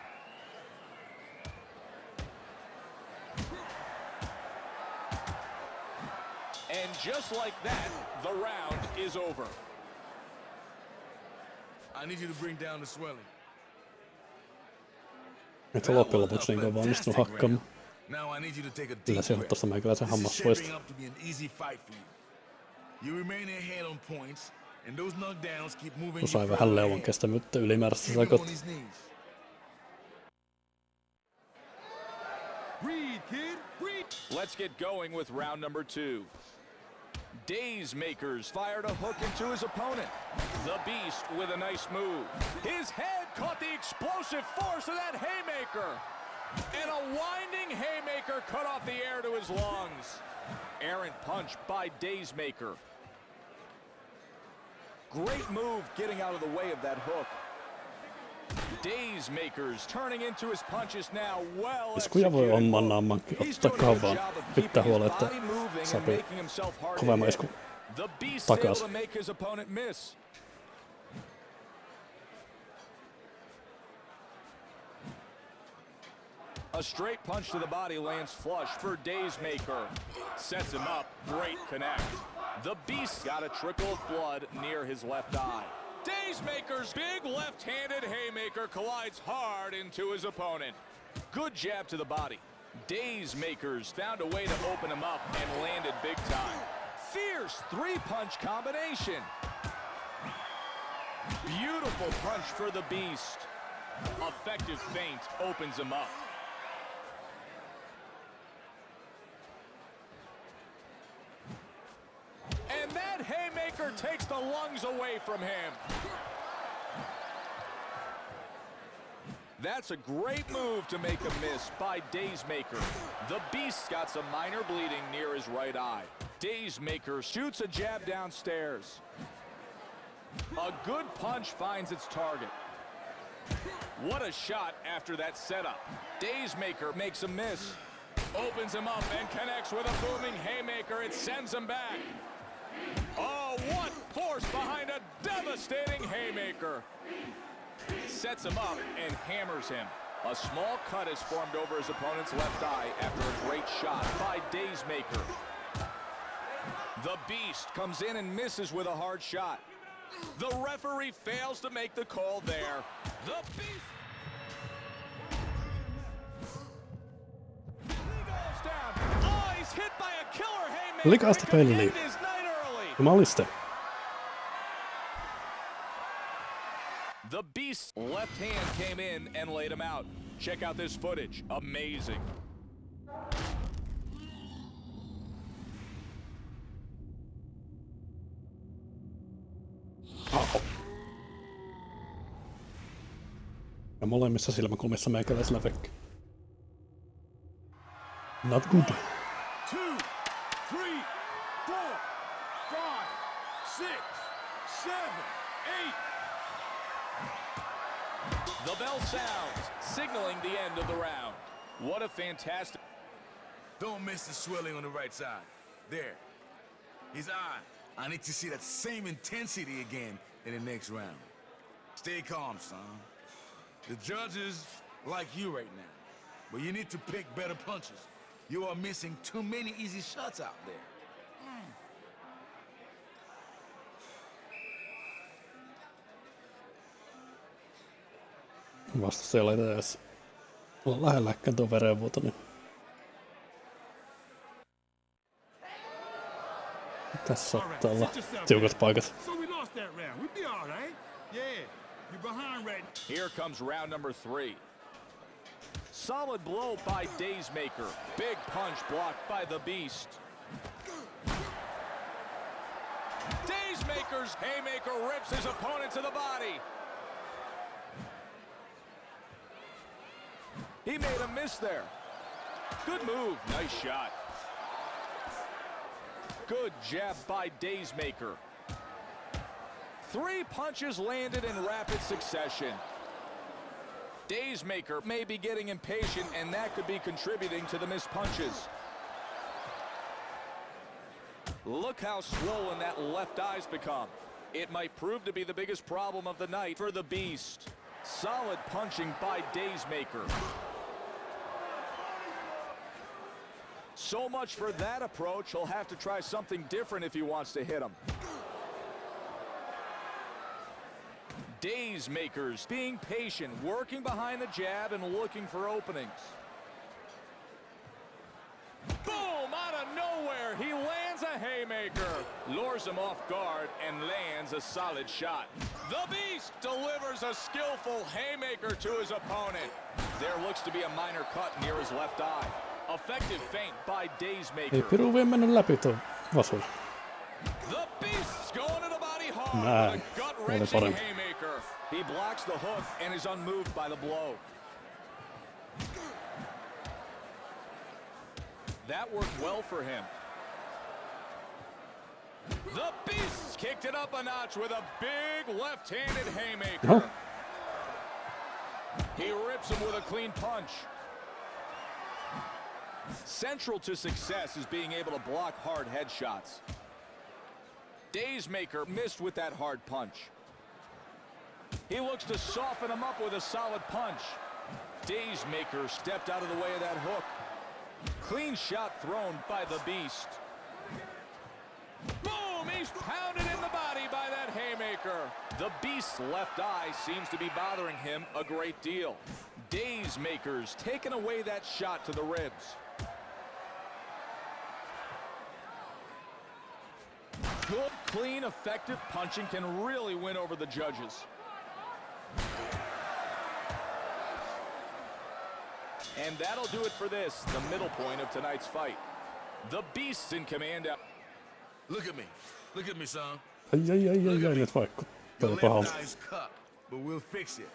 And just like that, the round is over. I need you to bring down the swelling. Nyt on loppujen lopuksi niin kuin onnistunut hakkaamaan. Now I need you to take a Kyllä deep se on breath. tosta meikäläisen This is hammassuista. shaping up to be an easy fight for you. You remain ahead on points, and those knockdowns keep moving Kun sai you vähän further leuan ahead. kestävyyttä ylimääräistä Keep him sakot. on his knees. Breathe, kid. Breathe. Let's get going with round number 2. Days Makers fired a hook into his opponent. The Beast with a nice move. His head caught the explosive force of that haymaker. And a winding haymaker cut off the air to his lungs. Errant punch by Days Maker. Great move getting out of the way of that hook. Days Makers turning into his punches now. Well Iskuja voi executed. oman naammankin He's ottaa doing a good kaavaan. job of Pitää keeping huolella, his että body moving and saapi making himself hard to kovemman hit. isku The Beast able takas. to make his opponent miss. A straight punch to the body lands flush for Days Maker. Sets him up. Great connect. The Beast got a trickle of blood near his left eye. Days Maker's big left-handed haymaker collides hard into his opponent. Good jab to the body. Days Makers found a way to open him up and landed big time. Fierce three-punch combination. Beautiful punch for the Beast. Effective feint opens him up. And that haymaker takes the lungs away from him. That's a great move to make a miss by Days Maker. The Beast's got some minor bleeding near his right eye. Days Maker shoots a jab downstairs. A good punch finds its target. What a shot after that setup. Days Maker makes a miss. Opens him up and connects with a booming haymaker. It sends him back. Oh, what force behind a devastating haymaker. Sets him up and hammers him. A small cut is formed over his opponent's left eye after a great shot by Days Maker. The Beast comes in and misses with a hard shot. The referee fails to make the call there. The Beast... He goes down. Oh, he's hit by a killer haymaker. Likaista He could peliä. end his night early. Jumaliste. The Beast's left hand came in and laid him out. Check out this footage. Amazing. Au. Ja molemmissa silmäkulmissa meikäläisellä vekki. Not good. 2, 3, 4, bell sounds, signaling the end of the round. What a fantastic... Don't miss the swelling on the right side. There. His eye. I need to see that same intensity again in the next round. Stay calm, son. The judges like you right now, but you need to pick better punches. You are missing too many easy shots out there. Vastustajalla ei edes olla lähelläkään tuo verenvuoto, niin tässä saattaa olla tiukat paikat. So we lost that round. We'll be all right. Yeah, you're behind right. Here comes round number 3. Solid blow by Daysmaker. Big punch blocked by the Beast. Daysmaker's haymaker rips his opponent to the body. He made a miss there. Good move. Nice shot. Good jab by Daysmaker. 3 punches landed in rapid succession. Daysmaker may be getting impatient, and that could be contributing to the missed punches. Look how swollen that left eye's become. It might prove to be the biggest problem of the night for the Beast. Solid punching by Daysmaker. So much for that approach. He'll have to try something different if he wants to hit him. Daysmaker's being patient, working behind the jab and looking for openings. Boom! Out of nowhere, he lands a haymaker. Lures him off guard and lands a solid shot. The Beast delivers a skillful haymaker to his opponent. There looks to be a minor cut near his left eye. Effective feint by Daysmaker. Ei piru vielä mennyt läpi tuo vasu. The Beast's going to the body hard. Näin. A Oli gut-wrenching parempi. haymaker. He blocks the hook and is unmoved by the blow. That worked well for him. The Beast's kicked it up a notch with a big left-handed haymaker. No. He rips him with a clean punch. Central to success is being able to block hard headshots. Daysmaker missed with that hard punch. He looks to soften him up with a solid punch. Daysmaker stepped out of the way of that hook. Clean shot thrown by the Beast. Boom! He's pounded in the body by that haymaker. The Beast's left eye seems to be bothering him a great deal. Daysmaker's taken away that shot to the ribs. Good, clean, effective punching can really win over the judges. And that'll do it for this, the middle point of tonight's fight. The Beast's in command. Look at me. Look at me, son. Ai, nyt vaikuttaa Your pahalta. left eye's cut, but we'll fix it.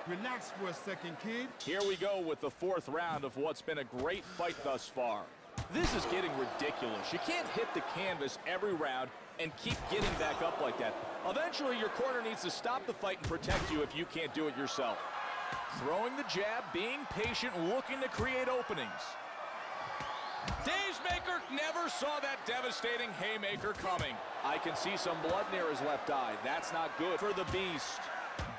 Relax for a second, kid. Here we go with the 4th round of what's been a great fight thus far. This is getting ridiculous. You can't hit the canvas every round and keep getting back up like that. Eventually, your corner needs to stop the fight and protect you if you can't do it yourself. Throwing the jab, being patient, looking to create openings. Daysmaker never saw that devastating haymaker coming. I can see some blood near his left eye. That's not good for the Beast.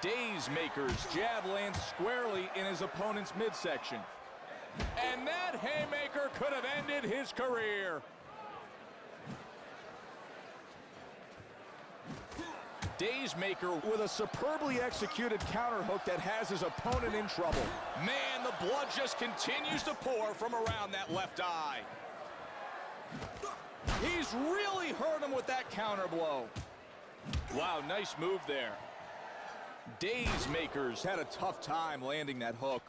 Daysmaker's jab lands squarely in his opponent's midsection. And that haymaker could have ended his career. Daysmaker with a superbly executed counter hook that has his opponent in trouble. Man, the blood just continues to pour from around that left eye. He's really hurt him with that counter blow. Wow, nice move there. Daysmaker's had a tough time landing that hook.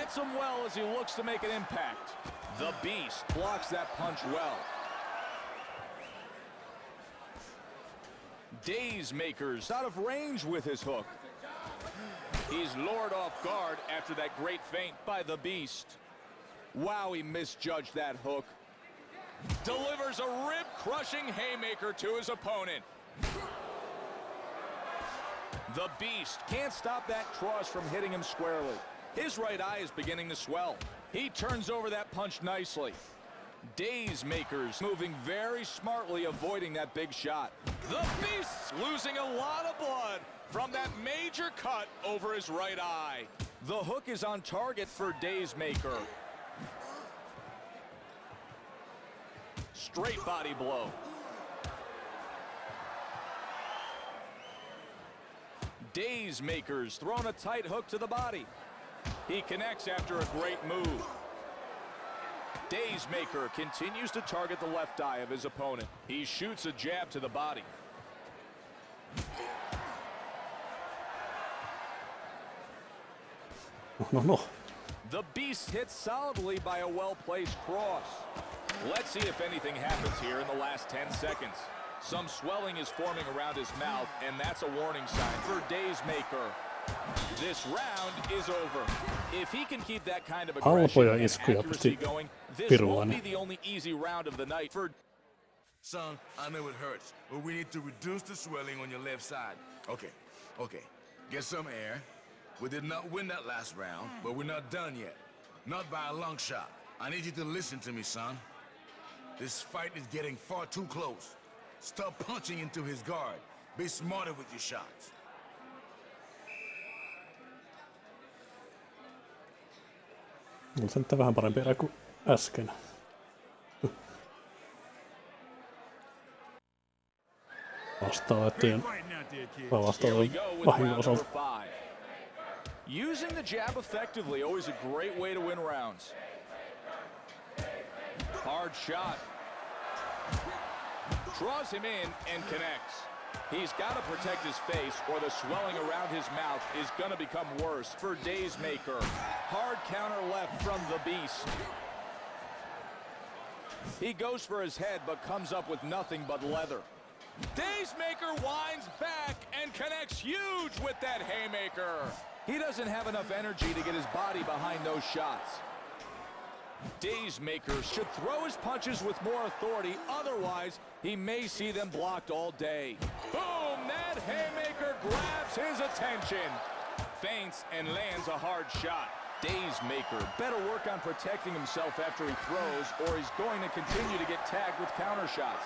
Hits him well as he looks to make an impact. The Beast blocks that punch well. Daze Maker's out of range with his hook. He's lured off guard after that great feint by the Beast. Wow, he misjudged that hook. Delivers a rib-crushing haymaker to his opponent. The Beast can't stop that cross from hitting him squarely. His right eye is beginning to swell. He turns over that punch nicely. Daze Maker's moving very smartly, avoiding that big shot. The Beast's losing a lot of blood from that major cut over his right eye. The hook is on target for Daze Maker. Straight body blow. Daze Maker's thrown a tight hook to the body. He connects after a great move. Daze Maker continues to target the left eye of his opponent. He shoots a jab to the body. No. The Beast hits solidly by a well-placed cross. Let's see if anything happens here in the last 10 seconds. Some swelling is forming around his mouth, and that's a warning sign for Daze Maker. This round is over. If he can keep that kind of aggression and accuracy going, this won't be the only easy round of the night for... Son, I know it hurts, but we need to reduce the swelling on your left side. Okay. Get some air. We did not win that last round, but we're not done yet. Not by a long shot. I need you to listen to me, son. This fight is getting far too close. Stop punching into his guard. Be smarter with your shots. On se nyt vähän parempi erä kuin äsken. Vastaavettujen vahingon osalta. Using the jab effectively, always a great way to win rounds. Hard shot. Draws him in and connects. He's got to protect his face or the swelling around his mouth is going to become worse for Daze Maker. Hard counter left from the Beast. He goes for his head but comes up with nothing but leather. Daze Maker winds back and connects huge with that haymaker. He doesn't have enough energy to get his body behind those shots. Daze Maker should throw his punches with more authority, otherwise he may see them blocked all day. Boom! That haymaker grabs his attention. Feints and lands a hard shot. Daze Maker better work on protecting himself after he throws, or he's going to continue to get tagged with counter shots.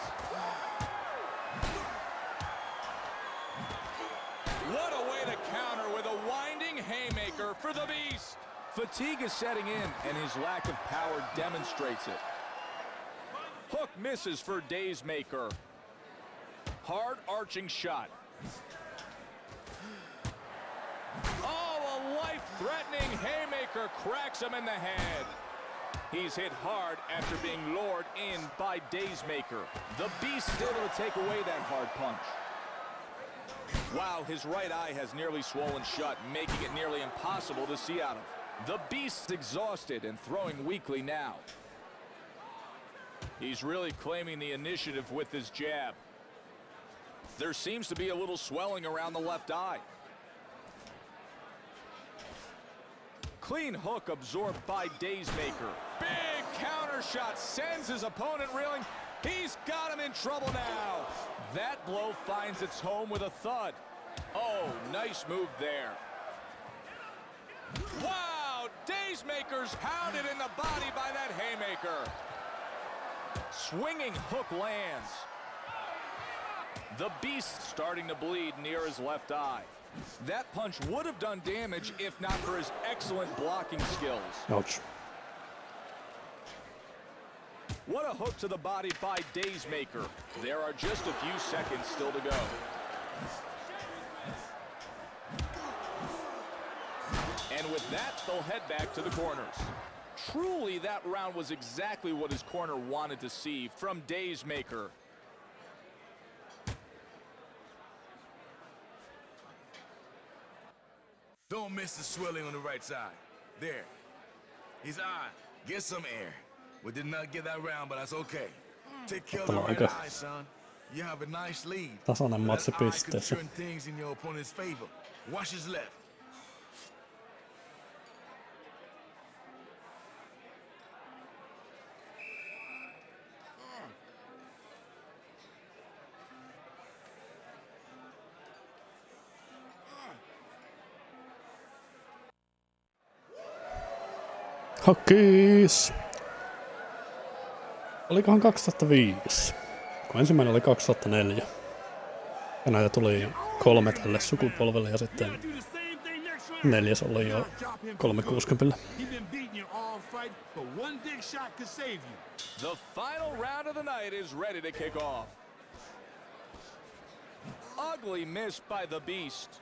What a way to counter with a winding haymaker for the Beast. Fatigue is setting in, and his lack of power demonstrates it. Hook misses for Daze Maker. Hard arching shot. Oh, a life-threatening haymaker cracks him in the head. He's hit hard after being lured in by Daze Maker. The Beast is able to take away that hard punch. Wow, his right eye has nearly swollen shut, making it nearly impossible to see out of. The Beast's exhausted and throwing weakly now. He's really claiming the initiative with his jab. There seems to be a little swelling around the left eye. Clean hook absorbed by Daze Maker. Big counter shot sends his opponent reeling. He's got him in trouble now. That blow finds its home with a thud. Oh, nice move there. Wow, Daze Maker's pounded in the body by that haymaker. Swinging hook lands. The Beast starting to bleed near his left eye. That punch would have done damage if not for his excellent blocking skills. Ouch. What a hook to the body by Daze Maker. There are just a few seconds still to go. And with that, they'll head back to the corners. Truly, that round was exactly what his corner wanted to see from Daze Maker. Don't miss the swelling on the right side. There. He's on. Get some air. We did not get that round, but that's okay. Take care of Tämä the on right aika eye, son. You have a nice lead. tasainen matsi That eye could pisteissä. turn things in your opponent's favor. Watch his left. Hakis! Olikohan 2005? Kun ensimmäinen oli 2004. Ja näitä tuli 3 tälle sukupolvelle ja sitten 4 oli jo 360. He's been beating you all fight, but one big shot could save you. The final round of the night is ready to kick off. Ugly miss by the Beast.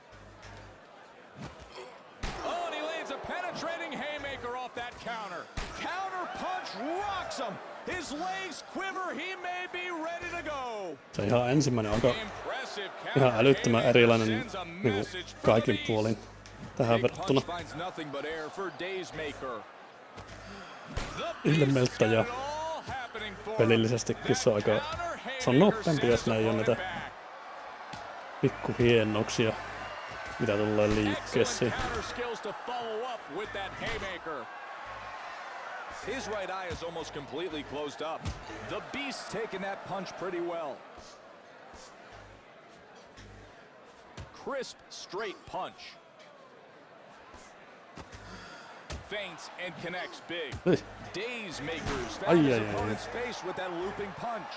Oh, and he lands a penetrating haymaker off that counter. Counter punch rocks him. His legs quiver. He may be ready to go. Se ihan ensimmäinen aika Impressive ihan counter älyttömän haymaker erilainen sends a niin message for the kaikin Beast. puolin tähän Big verrattuna. punch finds nothing but air for Daysmaker. The Ilmeeltä Beast's ja got it all happening for him. pelillisestikin se on aika... Se on nopeampi, jos ne ei ole näitä pikkuhiennoksia, mitä tulee liikkeeseen. Excellent counter skills to follow up with that haymaker. His right eye is almost completely closed up. The Beast's taking that punch pretty well. Crisp, straight punch. Feints and connects big. Ei. Daysmaker's Ai, found his ai, ai, ai. opponent's face with that looping punch.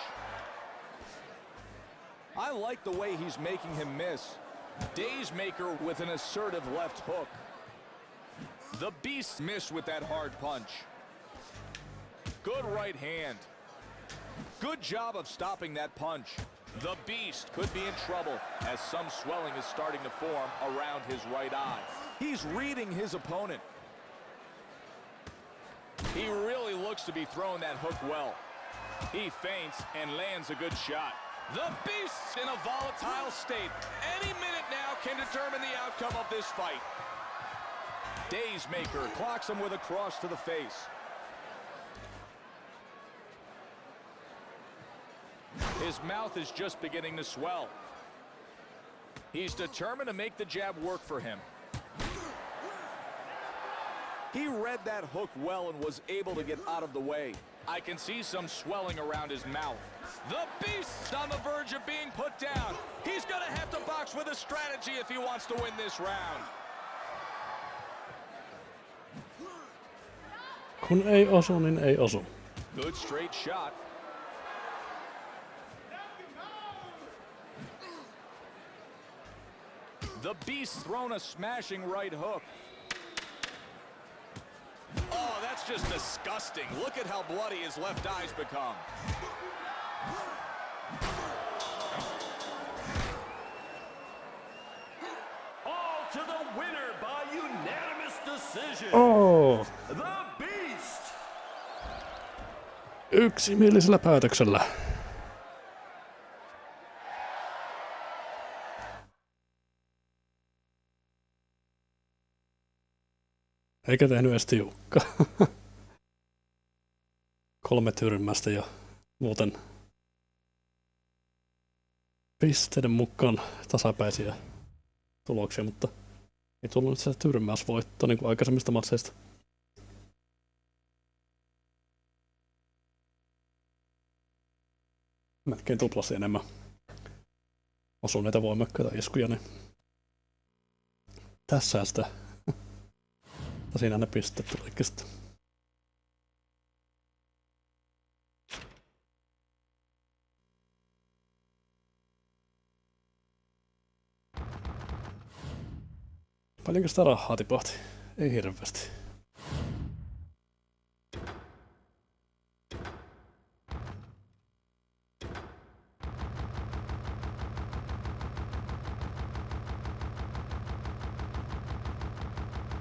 I like the way he's making him miss. Daysmaker with an assertive left hook. The Beast missed with that hard punch. Good right hand. Good job of stopping that punch. The Beast could be in trouble as some swelling is starting to form around his right eye. He's reading his opponent. He really looks to be throwing that hook well. He feints and lands a good shot. The Beast's in a volatile state. Any minute now can determine the outcome of this fight. Daysmaker clocks him with a cross to the face. His mouth is just beginning to swell. He's determined to make the jab work for him. He read that hook well and was able to get out of the way. I can see some swelling around his mouth. The Beast's on the verge of being put down. He's gonna have to box with a strategy if he wants to win this round. Kun ei osu, niin ei osu. Good straight shot. The Beast's thrown a smashing right hook. Oh, that's just disgusting. Look at how bloody his left eye's become. All to the winner by unanimous decision. Oh, The Beast. yksimielisellä päätöksellä. Eikä tehnyt edes tiukkaa. 3 tyrmästä ja muuten pisteiden mukaan tasapäisiä tuloksia, mutta ei tullut nyt se tyrmäysvoitto niin kuin aikaisemmista matseista. Melkein tuplasti enemmän osuneita voimakkaita iskuja, niin tässä sitä. Siinä ne pisteet tulikin sitten. Paljonko sitä rahaa tipahti? Ei hirveästi.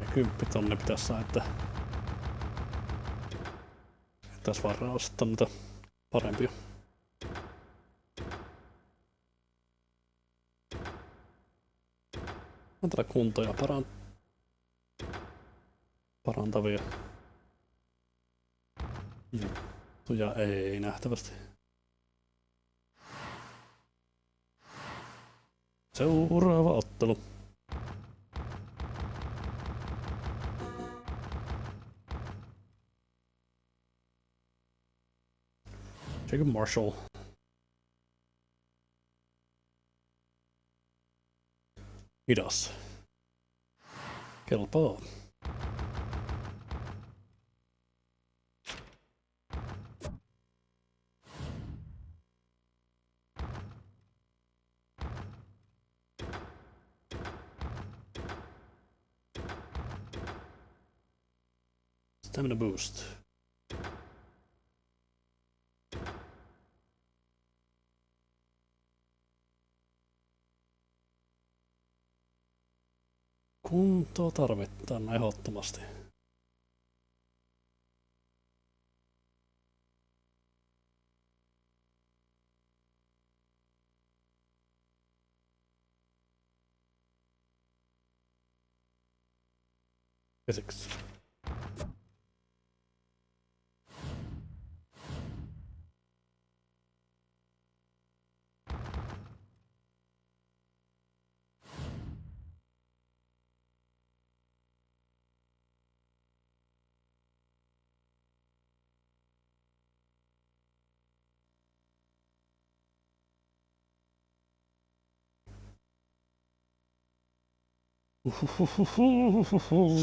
Ja 10 000 pitäisi saada, että tässä varaa ostaa niitä parempia. On täällä kuntoja parantavia Juttuja ei nähtävästi. Seuraava ottelu. Jacob Marshall. Hidas. Kelpaa. Stamina boost. Kuntoa tarvitaan ehdottomasti. Physics.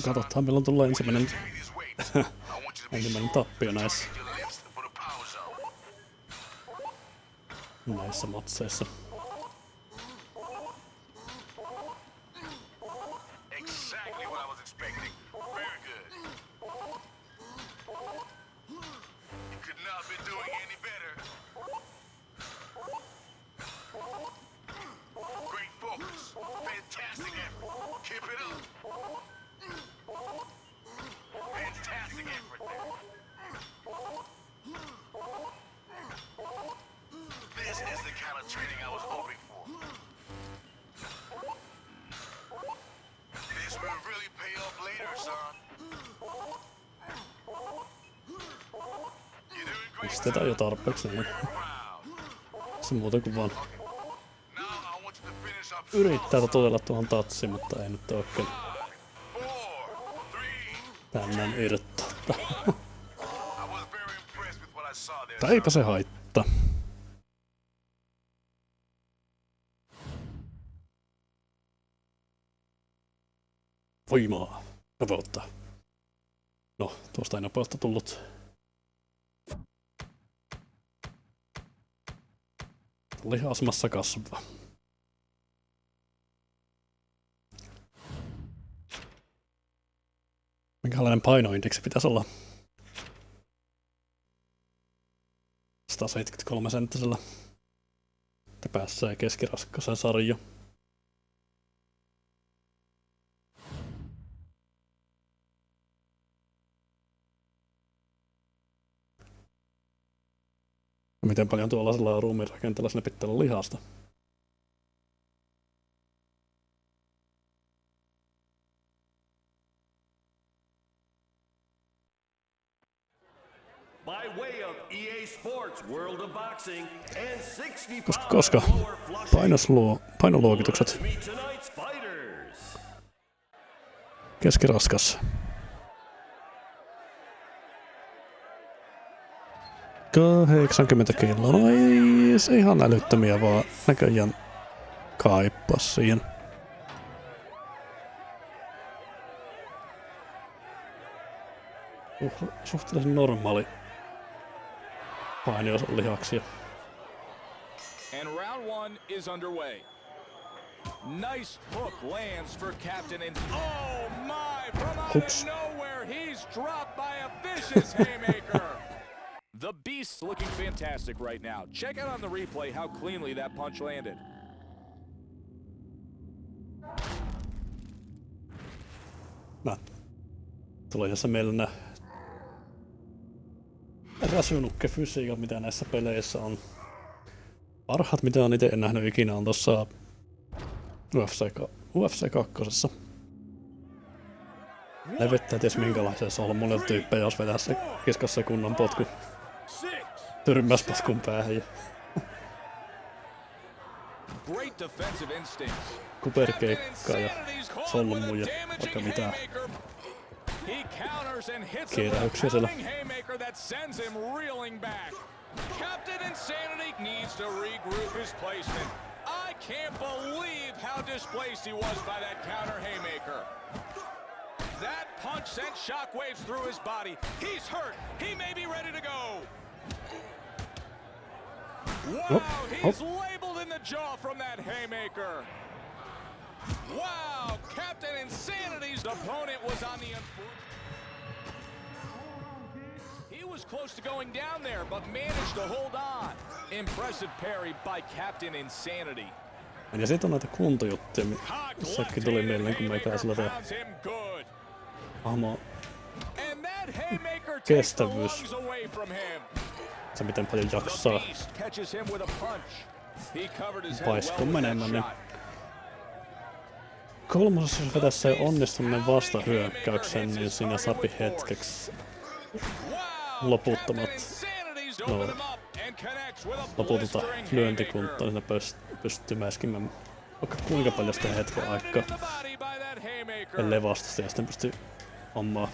Katsotaan milloin tulee ensimmäinen tappio näissä matseissa. Exactly what I was expecting. Very good. You could not be doing any better. Great focus. Fantastic effort. Keep it up. Fantastic effort there. This is the kind of training I was hoping for. This will really pay off later, son. You're doing great. Pistetään jo tarpeeksi niin. Se muuta kuin vaan Now I want you to finish up yrittää totella tuohon tatsiin, mutta ei nyt oikein 4, 3. tänään irrottaa. I was very impressed with what I saw there. Tai eipä se haittaa. Voimaa. Nopeutta. No, tuosta ei nopeutta tullut. Lihasmassa kasvaa. Minkälainen painoindeksi pitäisi olla? 173 senttisellä. Että päässee keskiraskaisen sarja. Ja miten paljon tuollaisella ruumiinrakenteella sinne pitää olla lihasta? By way of EA Sports World of Boxing and 60 Koska painoluokitukset tonight's fighters. keskiraskas. 80 kiloa, no ei se ihan älyttömiä vaan näköjään kaippas siihen. Suhteellisen normaali painiosan lihaksia. And round one is underway. Nice hook lands for Captain and oh my, from out Oops. of nowhere, he's dropped by a vicious haymaker. The Beast's looking fantastic right now. Check out on the replay how cleanly that punch landed. Tulee tässä meillä räsynukke-fysiikat, mitä näissä peleissä on. Parhaat, mitä on itse nähnyt ikinä, on tossa UFC 2. levittää ties minkälaisia solmuilla tyyppejä, jos vetää se kiskassa kunnon potku. Tyrmäs potkun päähän ja Great defensive instincts. kuperkeikka ja solmuja, vaikka mitään He counters and hits him with a kierähyksiä siellä. pounding haymaker that sends him reeling back. Captain Insanity needs to regroup his placement. I can't believe how displaced he was by that counter haymaker. That punch sent shockwaves through his body. He's hurt. He may be ready to go. Wow, he's labeled in the jaw from that haymaker. Wow, Captain Insanity's opponent was on the He was close to going down there, but managed to hold on. Impressive parry by Captain Insanity. Ja sit on näitä kuntojuttuja, missäkin tuli mieleen, kun meikäläisellä tää hahmo kestävyys. Se miten paljon jaksaa paiskun menemään, niin kolmosessa jos vetäisi se onnistuneen vastahyökkäyksen, niin siinä sapi hetkeksi lopulta lyöntikuntaa, niin pystyy mäiskimään vaikka kuinka paljon sitä hetken aikaa, ellei vastusta, ja sitten pystyy omaa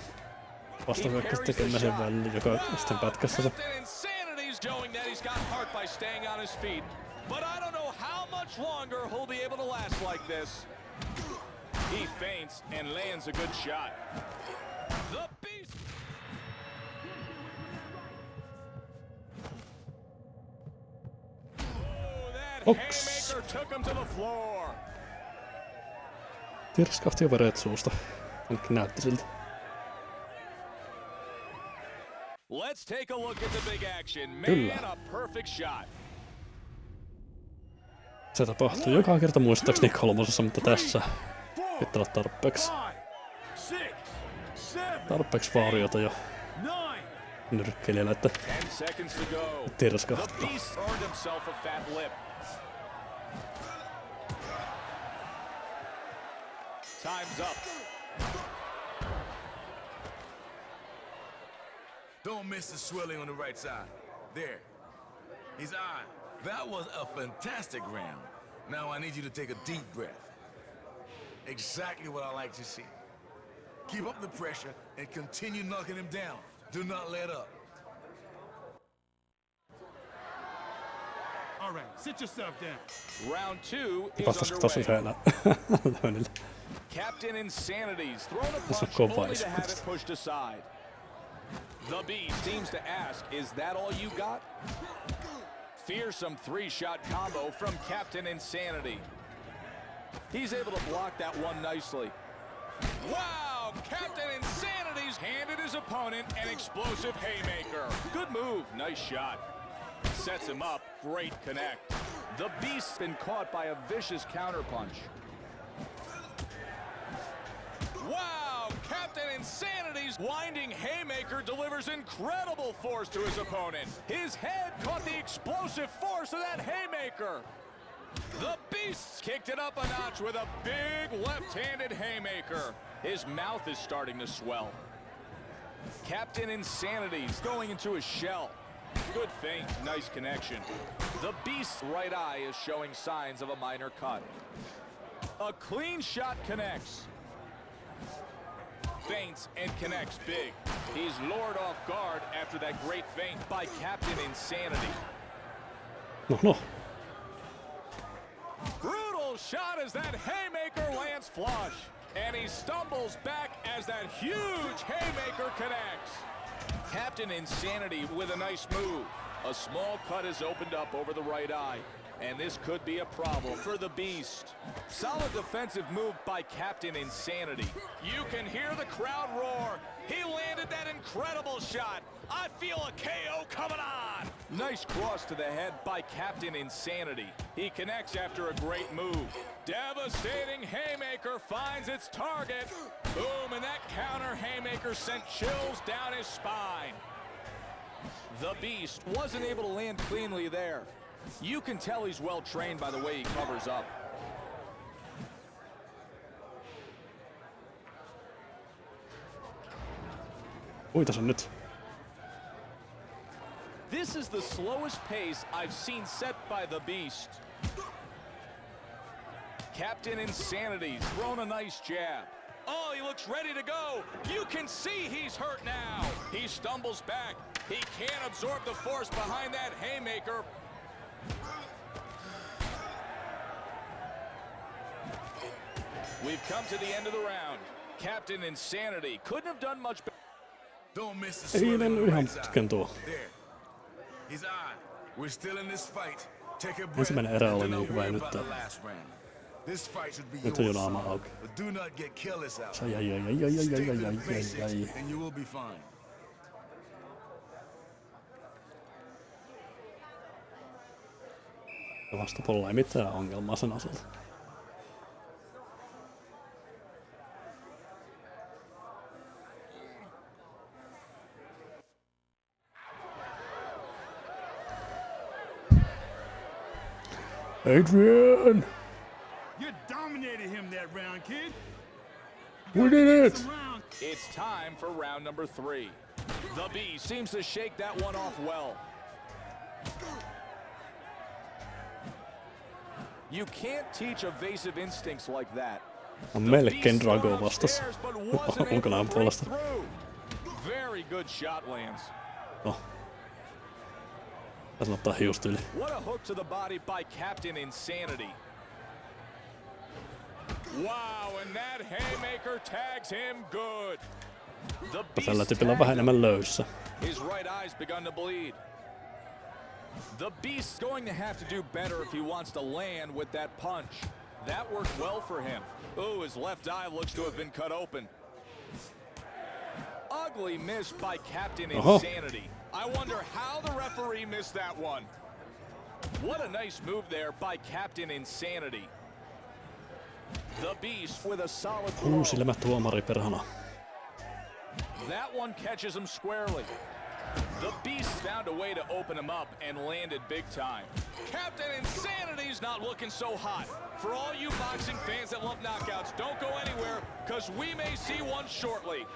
vastahyökkäystä tekemään sen väliin, joka sitten pätkässä se. He feints and lands a good shot. The Beast. Oh, that haymaker took him to the floor. Tirskahti jo vereet suusta. Ainakin näytti siltä. Let's take a look at the big action. Kyllä. Man, a perfect shot. Se tapahtuu joka kerta muistaakseni kolmosessa, mutta tässä pitää olla tarpeeksi vauriota jo nyrkkeilijällä, että tirskahtaa. Time's up. Don't miss the swelling on the right side. There. He's on. That was a fantastic round. Now I need you to take a deep breath. Exactly what I like to see. Keep up the pressure and continue knocking him down. Do not let up. All right, sit yourself down. Round 2 is Vastaisiko tossa underway. Captain Insanity's thrown a punch only to have it pushed aside. The Beast seems to ask, is that all you got? Fearsome three-shot combo from Captain Insanity. He's able to block that one nicely. Wow! Captain Insanity's handed his opponent an explosive haymaker. Good move, nice shot. Sets him up, great connect. The Beast's been caught by a vicious counterpunch. Wow! Captain Insanity's winding haymaker delivers incredible force to his opponent. His head caught the explosive force of that haymaker. The Beast's kicked it up a notch with a big left-handed haymaker. His mouth is starting to swell. Captain Insanity's going into his shell. Good feint, nice connection. The Beast's right eye is showing signs of a minor cut. A clean shot connects. Feints and connects big. He's lured off guard after that great feint by Captain Insanity. No. Brutal shot as that haymaker lands flush. And he stumbles back as that huge haymaker connects. Captain Insanity with a nice move. A small cut is opened up over the right eye. And this could be a problem for the Beast. Solid defensive move by Captain Insanity. You can hear the crowd roar. He landed that incredible shot. I feel a KO coming on. Nice cross to the head by Captain Insanity. He connects after a great move. Devastating haymaker finds its target. Boom, and that counter haymaker sent chills down his spine. The Beast wasn't able to land cleanly there. You can tell he's well trained by the way he covers up. Uita sen nyt. This is the slowest pace I've seen set by the Beast. Captain Insanity's thrown a nice jab. Oh, he looks ready to go. You can see he's hurt now. He stumbles back. He can't absorb the force behind that haymaker. We've come to the end of the round. Captain Insanity couldn't have done much better. Don't miss the Ei swelling on mennyt the ihan right side. putken tuo. There. He's on. We're still in this fight. Take a breath. Ensimmäinen erä oli and niin don't hyvä ja worry nyt, about the last round. This fight should be nyt on jo yours, naama son. auki. But do not get careless out. Ai. Stick to the basics and you will be fine. Vastapuolella ei mitään ongelmaa sen osalta. Adrian! You dominated him that round, kid. We did it! Some rounds. It's time for round number 3. The Beast seems to shake that one off well. You can't teach evasive instincts like that. On melkein Drago vastas. Ulkonaan puolesta. Very good shot lands. No. Tässä ottaa hiusta yli. What a hook to the body by Captain Insanity. Wow, and that haymaker tags him good. The Tällä Beast tyypillä on vähän enemmän löyssä. his right eye's begun to bleed. The Beast's going to have to do better if he wants to land with that punch. That worked well for him. Ooh, his left eye looks to have been cut open. Ugly miss by Captain Insanity. I wonder how the referee missed that one. What a nice move there by Captain Insanity. The Beast with a solid throw. Silmä tuomari perhana. That one catches him squarely. The Beast found a way to open him up and landed big time. Captain Insanity's not looking so hot. For all you boxing fans that love knockouts, don't go anywhere, because we may see one shortly.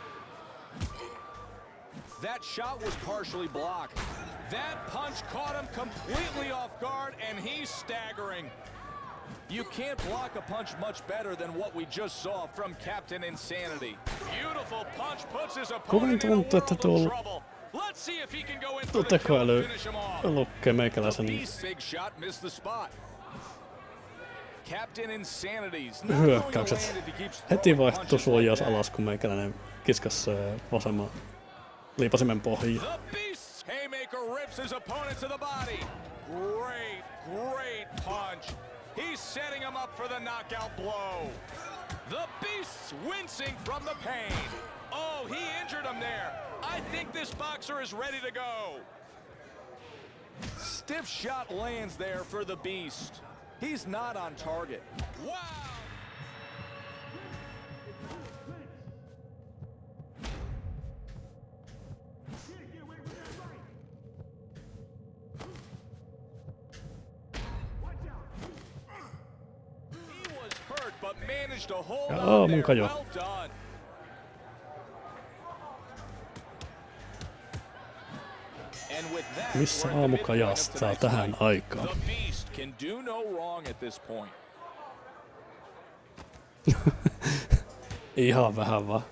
That shot was partially blocked. That punch caught him completely off guard, and he's staggering. You can't block a punch much better than what we just saw from Captain Insanity. Beautiful punch puts his opponent in a world of trouble. Let's see if he can go in for the kill and Tekoäly finish him off. lukkee meikäläisen Beast's big shot missed the spot. Captain Insanity's not going to hyökkäykset. land if he keeps Heti throwing vaihtui punches like suojaus that. alas, kun meikäläinen kiskas vasemman liipasimen pohjiin. The Beast's haymaker rips his opponent to the body. Great punch. He's setting him up for the knockout blow. The Beast's wincing from the pain. Oh, he injured him there. I think this boxer is ready to go. Stiff shot lands there for the Beast. He's not on target. Wow! He was hurt, but managed to hold Jaa, on mun there. kajo. Well done. And with that, Missä we're at the midpoint of aamukajasta saa tonight's tähän fight. aikaan? The Beast can do no wrong at this point. Ihan vähän vaan.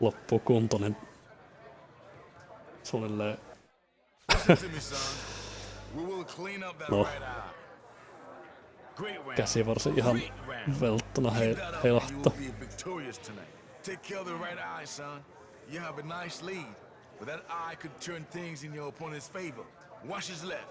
Loppukuntoinen. Suunnilleen. Listen to me, son. We will clean up that No. right eye. Great round. Käsivarsi ihan Great round. velttona Keep that up and you heilahtaa. will be victorious tonight. Take care of the right eye, son. You have a nice lead, but that eye could turn things in your opponent's favor. Watch his left.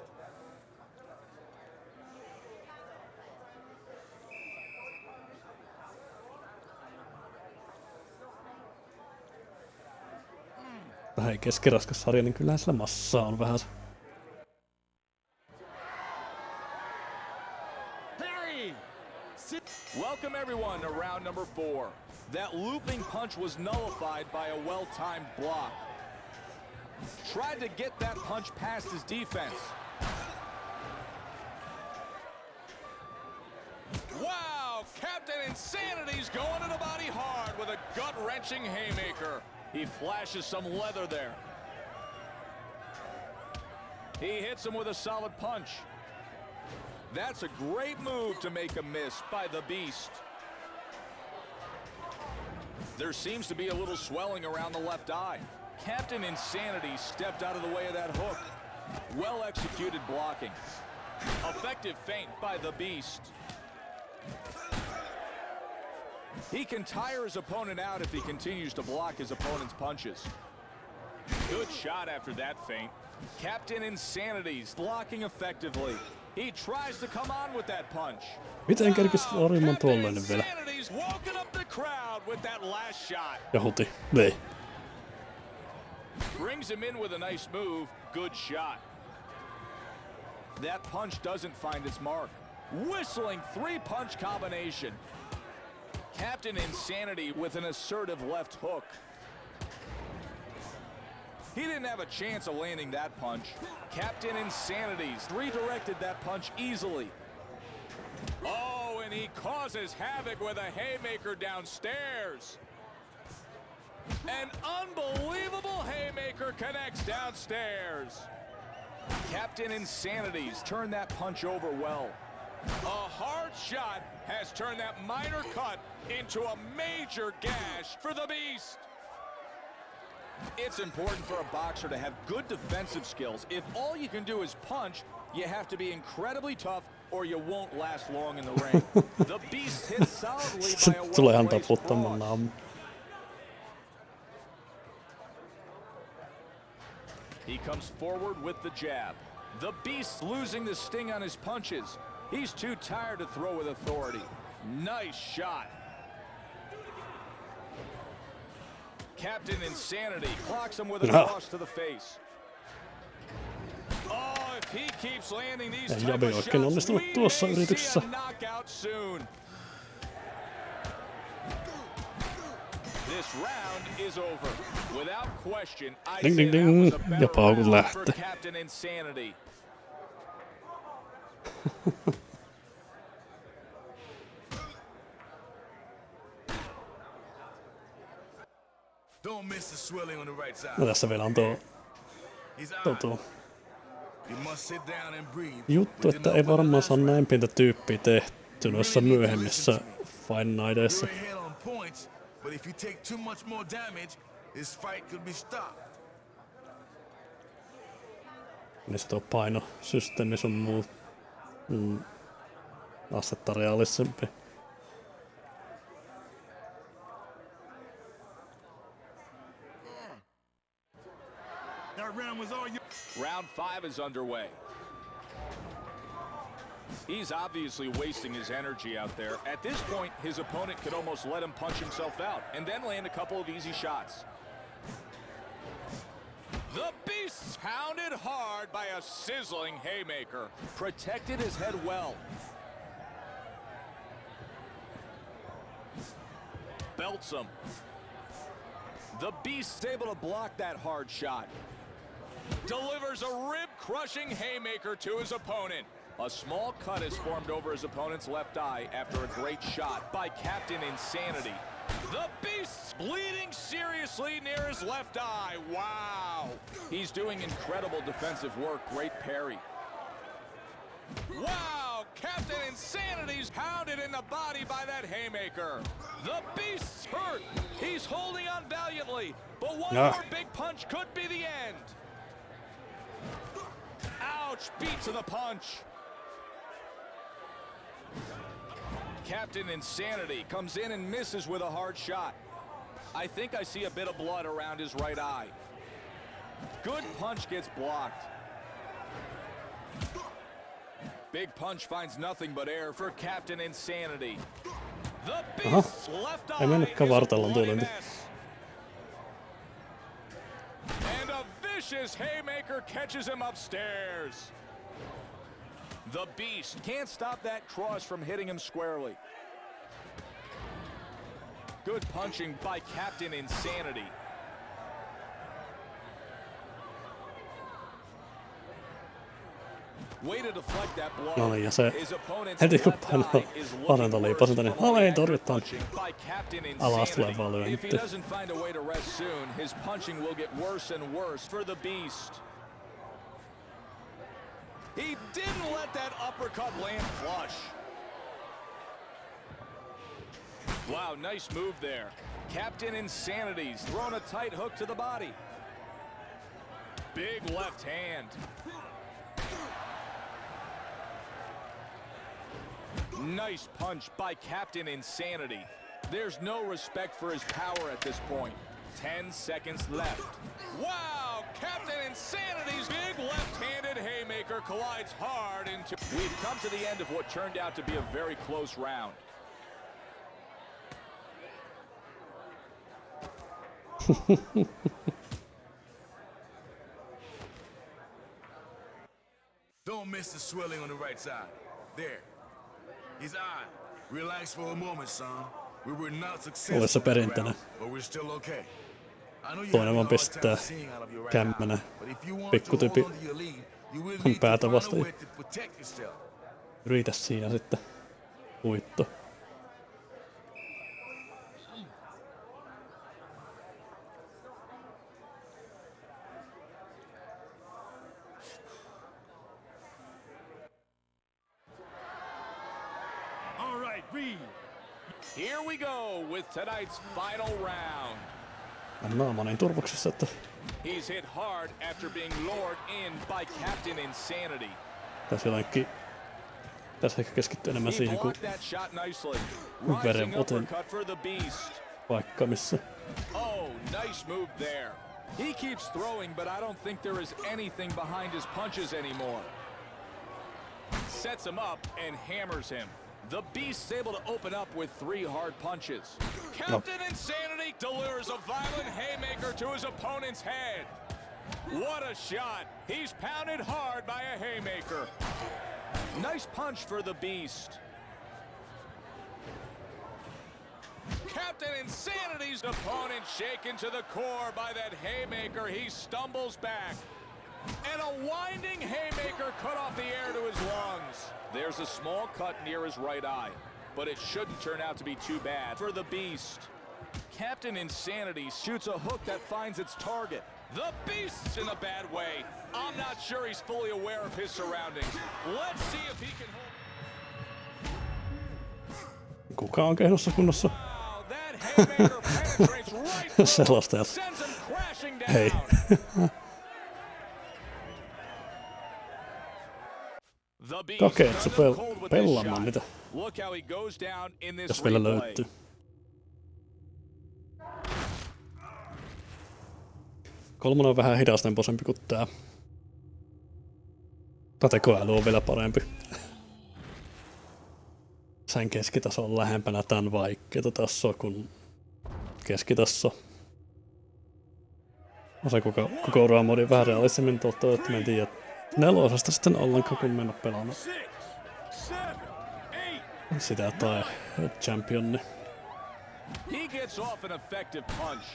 Vähän ei keskiraskas sarja, niin kyllähän sillä massaa on vähän. Hey! Welcome everyone to round number 4. That looping punch was nullified by a well-timed block. Tried to get that punch past his defense. Wow! Captain Insanity's going to the body hard with a a gut-wrenching haymaker. He flashes some leather there. He hits him with a solid punch. That's a great move to make a miss by the Beast. There seems to be a little swelling around the left eye. Captain Insanity stepped out of the way of that hook. Well-executed blocking. Effective feint by the Beast. He can tire his opponent out if he continues to block his opponent's punches. Good shot after that feint. Captain Insanity's blocking effectively. He tries to come on with that punch. Miten kerkis Oriman tuollainen vielä? Insanity's woken up the crowd with that last shot. Ja huti. Vei. Brings him in with a nice move. Good shot. That punch doesn't find its mark. Whistling three-punch combination. Captain Insanity with an assertive left hook. He didn't have a chance of landing that punch. Captain Insanity's redirected that punch easily. Oh, and he causes havoc with a haymaker downstairs. An unbelievable haymaker connects downstairs. Captain Insanity's turned that punch over well. A hard shot has turned that minor cut into a major gash for the Beast. It's important for a boxer to have good defensive skills. If all you can do is punch, you have to be incredibly tough or you won't last long in the ring. The Beast hits solidly by a Tulee hän well-placed taputtamaan cross. naamu. He comes forward with the jab. The Beast losing the sting on his punches. He's too tired to throw with authority. Nice shot. Captain Insanity clocks him with a cross to the face. Oh, if he keeps landing these Ei type Jabi of oikein shots, onnistunut we tuossa may yrityksessä. see a knockout soon. This round is over. Without question, I Ding, say ding, that ding. was a Ja better paukut round for lähtee. Captain Insanity. Don't miss the swelling on the right side. No tässä vielä on tuo He's You must sit down and breathe. juttu, että ei varmaan saa näin pientä tyyppiä tehty noissa myöhemmissä Fight Nighteissa. You're ahead on points, but if you take too much more damage, this fight could be stopped. Niin se tuo painosysteemi sun muu astetta realistisempi. That round was all you. Round 5 is underway. He's obviously wasting his energy out there. At this point, his opponent could almost let him punch himself out and then land a couple of easy shots. The Beast pounded hard by a sizzling haymaker. Protected his head well. Belts him. The Beast's able to block that hard shot. Delivers a rib-crushing haymaker to his opponent. A small cut is formed over his opponent's left eye after a great shot by Captain Insanity. The Beast's bleeding seriously near his left eye. Wow. He's doing incredible defensive work. Great parry. Wow. Captain Insanity's pounded in the body by that haymaker. The Beast's hurt. He's holding on valiantly, but one more big punch could be the end. Ouch, beat to the punch. Captain Insanity comes in and misses with a hard shot. I think I see a bit of blood around his right eye. Good punch gets blocked. Big punch finds nothing but air for Captain Insanity. The Beast's left eye Ei mennytkään is a vartalon bloody tuolinti. mess. And a vicious haymaker catches him upstairs. The Beast can't stop that cross from hitting him squarely. Good punching by Captain Insanity. Way to deflect that blow. No niin, ja se His opponent's heti kun left painaa eye is looking vasenta worse liipasinta, niin from all the ei accurate torjutaan. punching by Captain Alas Insanity. tulevaa If he lyöntiä. doesn't find a way to rest soon, his punching will get worse and worse for the Beast. He didn't let that uppercut land flush. Wow, nice move there. Captain Insanity's thrown a tight hook to the body. Big left hand. Nice punch by Captain Insanity. There's no respect for his power at this point. 10 seconds left. Wow! Captain Insanity's big left-handed haymaker collides hard into... We've come to the end of what turned out to be a very close round. Don't miss the swelling on the right side. There. He's on. Relax for a moment, son. We were not successful Ollessa in the perinteinen. round, but we're still okay. I know you're Toinen having a vaan hard pistää time seeing out of your right kämmenä eye, but if you want to pikkutyyppi hold on to your lead, you will need to päätä find vasten. a way to protect yourself. Yritä siinä sitten uitto. All right, Reed. Here we go with tonight's final round. Naamanin turvoksessa, että He's hit hard after being lured in by Captain Insanity. tässä ehkä keskittyy enemmän He siihen kuin blocked that shot nicely. veren Rising otin uppercut for the Beast. paikkaamissa. Oh, nice move there. He keeps throwing, but I don't think there is anything behind his punches anymore. Sets him up and hammers him. The Beast's able to open up with 3 hard punches. Captain Insanity delivers a violent haymaker to his opponent's head. What a shot. He's pounded hard by a haymaker. Nice punch for the Beast. Captain Insanity's opponent shaken to the core by that haymaker. He stumbles back. And a winding haymaker cut off the air to his lungs. There's a small cut near his right eye, but it shouldn't turn out to be too bad for the Beast. Captain Insanity shoots a hook that finds its target. The Beast's in a bad way. I'm not sure he's fully aware of his surroundings. Let's see if he can hold... Kuka on kehnossa kunnossa? Wow, that haymaker penetrates right through him, Selostajat. sends him crashing down. Hei. The Beast Okei, turned se him cold with this pelaamaan shot. niitä, Look how he goes down in this jos vielä replay. löytyy. Kolmonen on vähän hidastempoisempi kuin tää. Tää tekoäly on vielä parempi. Sen keskitaso on lähempänä tän vaikeeta tasoa kuin keskitaso. On se koko raamodin vähän realistisemmin toivottavasti me en tiedä. 4 sitten ollenkaan kun mennä pelaamaan 6, 7, 8. sitä tai championni. He gets off an effective punch.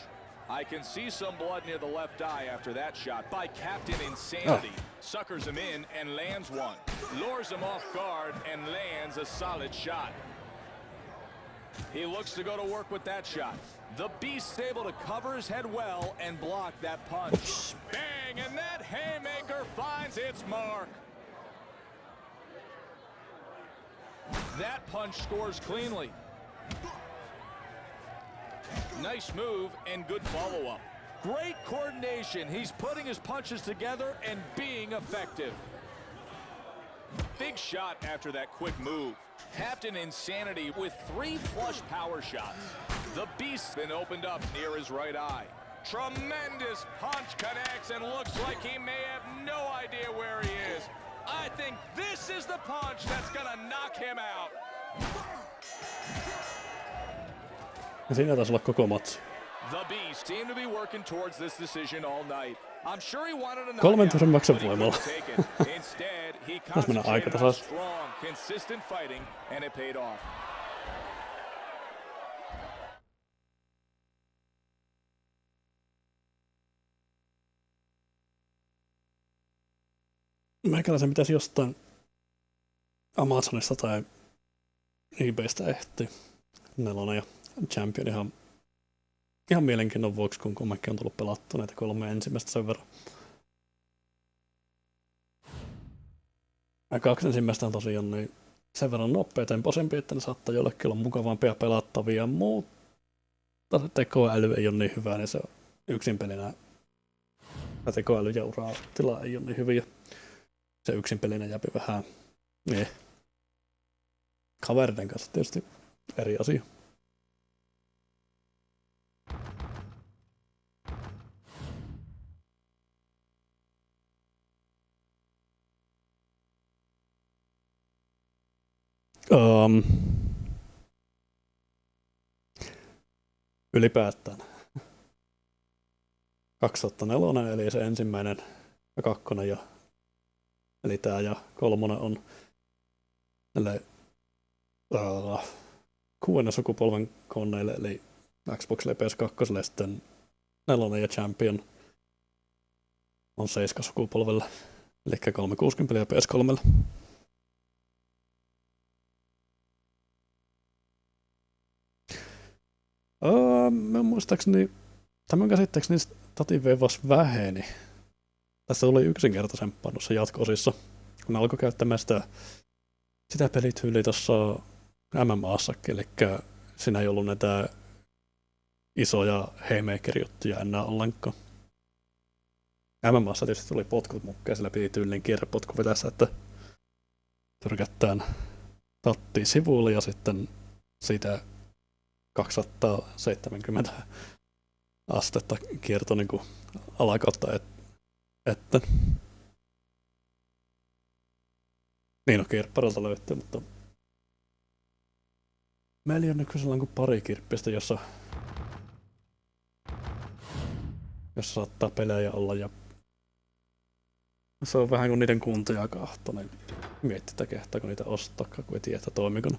I can see some blood near the left eye after that shot by Captain Insanity. Suckers him in and lands one. Lures him off guard and lands a solid shot. He looks to go to work with that shot. The Beast's able to cover his head well and block that punch. Bang! And that haymaker finds its mark. That punch scores cleanly. Nice move and good follow-up. Great coordination. He's putting his punches together and being effective. Big shot after that quick move. Captain Insanity with 3 flush power shots. The Beast's been opened up near his right eye. Tremendous punch connects and looks like he may have no idea where he is. I think this is the punch that's gonna knock him out. Ja siinä taisi olla koko matsi. The Beast seemed to be working towards this decision all night. I'm sure he wanted a Kolmen knockout, tyrmäyksen but he voimalla. couldn't take it. Instead, he mennään concentrated on aikatasaisesti. strong, consistent fighting, and it paid off. Meikäläisen pitäisi jostain Amazonista tai eBaystä ehti 4 ja Champion ihan mielenkiinnon vuoksi, kun kummankin on tullut pelattua näitä 3 ensimmäistä sen verran. Ja 2 ensimmäistä on tosiaan niin sen verran nopeatempoisempia, että ne saattaa jollekin olla mukavampia pelattavia, mutta se tekoäly ei ole niin hyvä, niin se on yksin pelinä. Tekoäly ja uratila ei ole niin hyviä. Se yksin pelinä jääpi vähän kaveriden kanssa tietysti eri asia. Ylipäätään 2004 eli se ensimmäinen ja 2 ja eli tää ja 3 on 6. sukupolven koneille eli Xboxille ja PS2 sitten 4 ja Champion on 7. sukupolvelle eli 360 ja PS3. Muistaakseni, tämän käsittääkseni statin-veivas väheni. Tässä tuli yksinkertaisempaa noissa jatko-osissa, kun alkoi käyttämään sitä pelityyliä tuossa MMAssakin, eli siinä ei ollut näitä isoja haymaker-juttuja enää ollenkaan. MMAssa tietysti tuli potkut mukaan, sillä piti tyyliin kierrepotku vetässä, että tyrkättään tattiin sivuille ja sitten siitä 270 astetta kierto niin kuin alakautta etten. Niin, kirpparalta löytyy, mutta meillä on nykyisellä kuin pari kirppistä, jossa saattaa pelejä olla ja se on vähän kuin niiden kuntoja kahto, niin miettii, kehtaako niitä ostaa, kun ei tiedä, toimiko ne.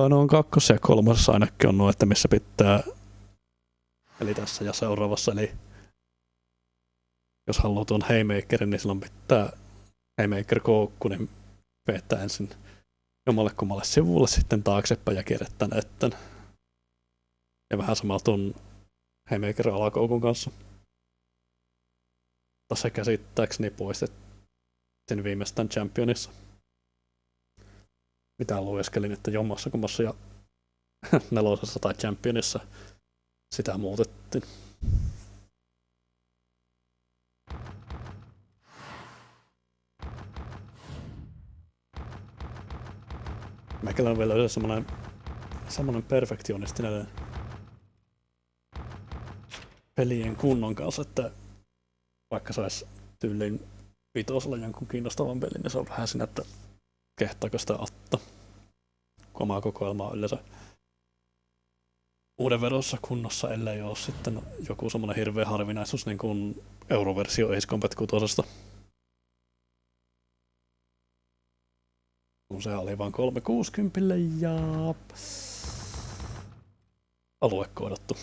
No on 2. ja 3. ainakin on nuo, että missä pitää, eli tässä ja seuraavassa, eli jos haluaa tuon haymakerin, niin silloin pitää haymaker-koukku, niin vetää ensin jommalle kummalle sivulle, sitten taaksepäin ja kierrettään etten. Ja vähän samalla tuon haymaker-alakoukun kanssa. Tässä käsittääkseni poistettiin viimeistään Championissa. Mitä lueskelin, että jommassa kummassa ja 4. tai Championissa sitä muutettiin. Mäkellä on vielä semmonen perfektionisti näiden pelien kunnon kanssa, että vaikka sais tyyliin 5 jonkun kiinnostavan pelin, niin se on vähän siinä, että kehtaako sitä ottaa. Kun omaa kokoelmaa on yleensä uuden vedossa kunnossa, ellei ole sitten joku semmoinen hirveä harvinaisuus niin kuin euroversio Ace Combat 6. Kun se oli vain 360 ja aluekoodattu.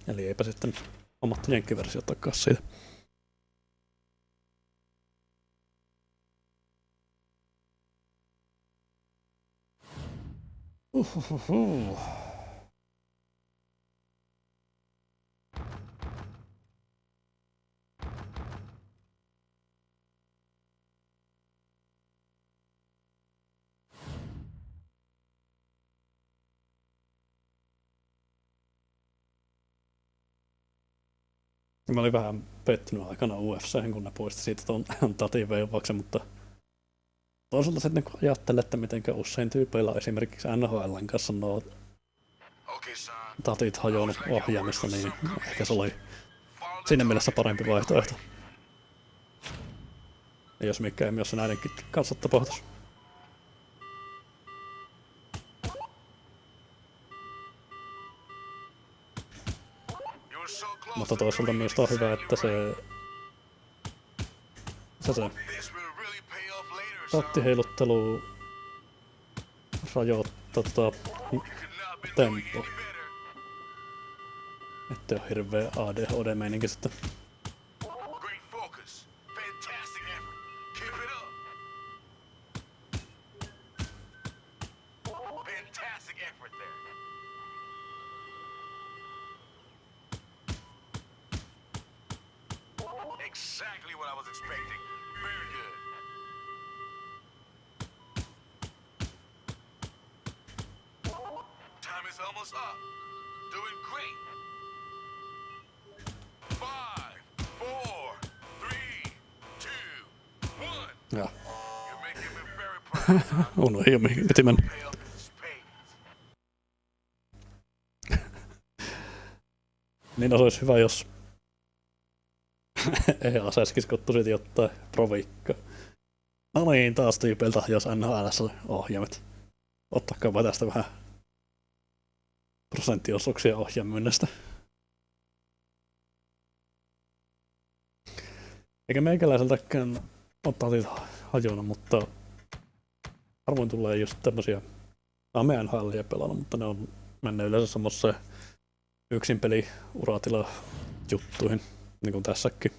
Eli eipä sitten omattu jenkkiversio takaa siitä. Mä olin vähän pettynyt aikana UFC:hen, kun ne poisti siitä tuon tatin veivauksen, mutta toisaalta sitten kun ajattelee, että miten usein tyypeillä on esimerkiksi NHL:n kanssa nuo tatit hajonnut ohjaamista, niin ehkä se oli siinä mielessä parempi vaihtoehto. Ja jos mikä ei se näidenkin kanssa tapahtuisi. Mutta toisaalta myös on hyvä, että se tattiheiluttelu rajoittaa tempo. Ettei oo hirveä ADHD-meininki sitten. Great focus. Fantastic effort. Keep it up. Fantastic effort there. Exactly what I was expecting. Very good. Time is almost up. Doing great. 5, 4, 3, 2, 1. Ja. You're making me very proud, son. Unohdin jo mihin piti mennä. Pay off in spades. Niin olisi hyvä, jos ei aseskis kottusit jotain proviikkaa. No niin, taas tyypeiltä, jos NHL:ssä ohjaimet. Ottakaapa tästä vähän prosenttiosuuksia ohjaamyynnästä. Eikä meikäläiseltäkään ottaa niitä hajuna, mutta harvoin tulee just tämmösiä. Mä meidän hallia pelannut, mutta ne on mennyt yleensä semmoseen yksin peli uratila juttuihin, niin kuin tässäkin.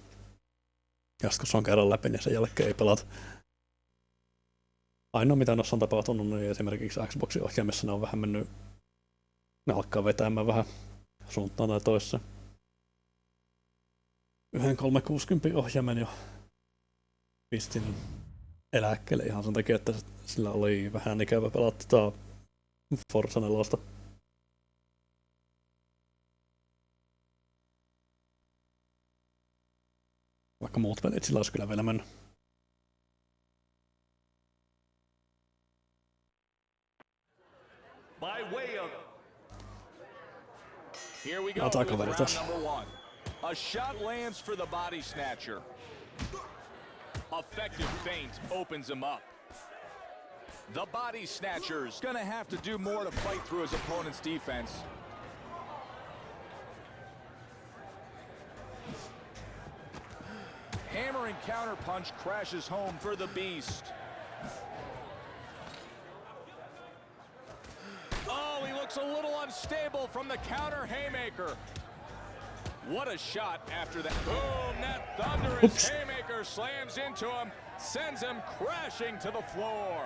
Ja kun se on kerran läpi, niin sen jälkeen ei pelata. Ainoa mitä noissa on tapahtunut, niin esimerkiksi Xboxin ohjaimessa ne on vähän mennyt, ne alkaa vetämään vähän suuntaan tai toiseen. Yhden 360 ohjaimen jo pistin eläkkeelle ihan sen takia, että sillä oli vähän ikävä pelata Forza 4. Vaikka muut pelit sillä olisi kyllä vielä mennyt. By way of Here we go I'll talk with about it, round Josh. number 1. A shot lands for the body snatcher. Effective feint opens him up. The body snatcher's gonna have to do more to fight through his opponent's defense. Hammering counterpunch crashes home for the Beast. Oh, he looks a little unstable from the counter haymaker. What a shot after that. Boom, that thunderous haymaker slams into him, sends him crashing to the floor.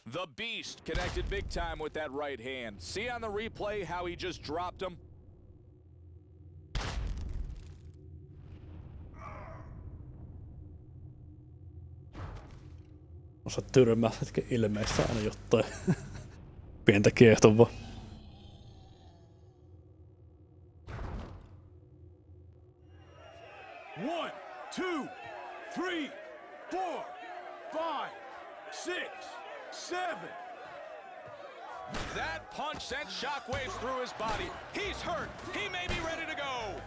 The Beast connected big time with that right hand. See on the replay how he just dropped him? Osa tyrmätkin ilmeistä aina jotain pientä kiehtovaa. One, two, three, 4, 5, 6, 7. That punch sent shockwaves through his body. He's hurt. He may be ready to go.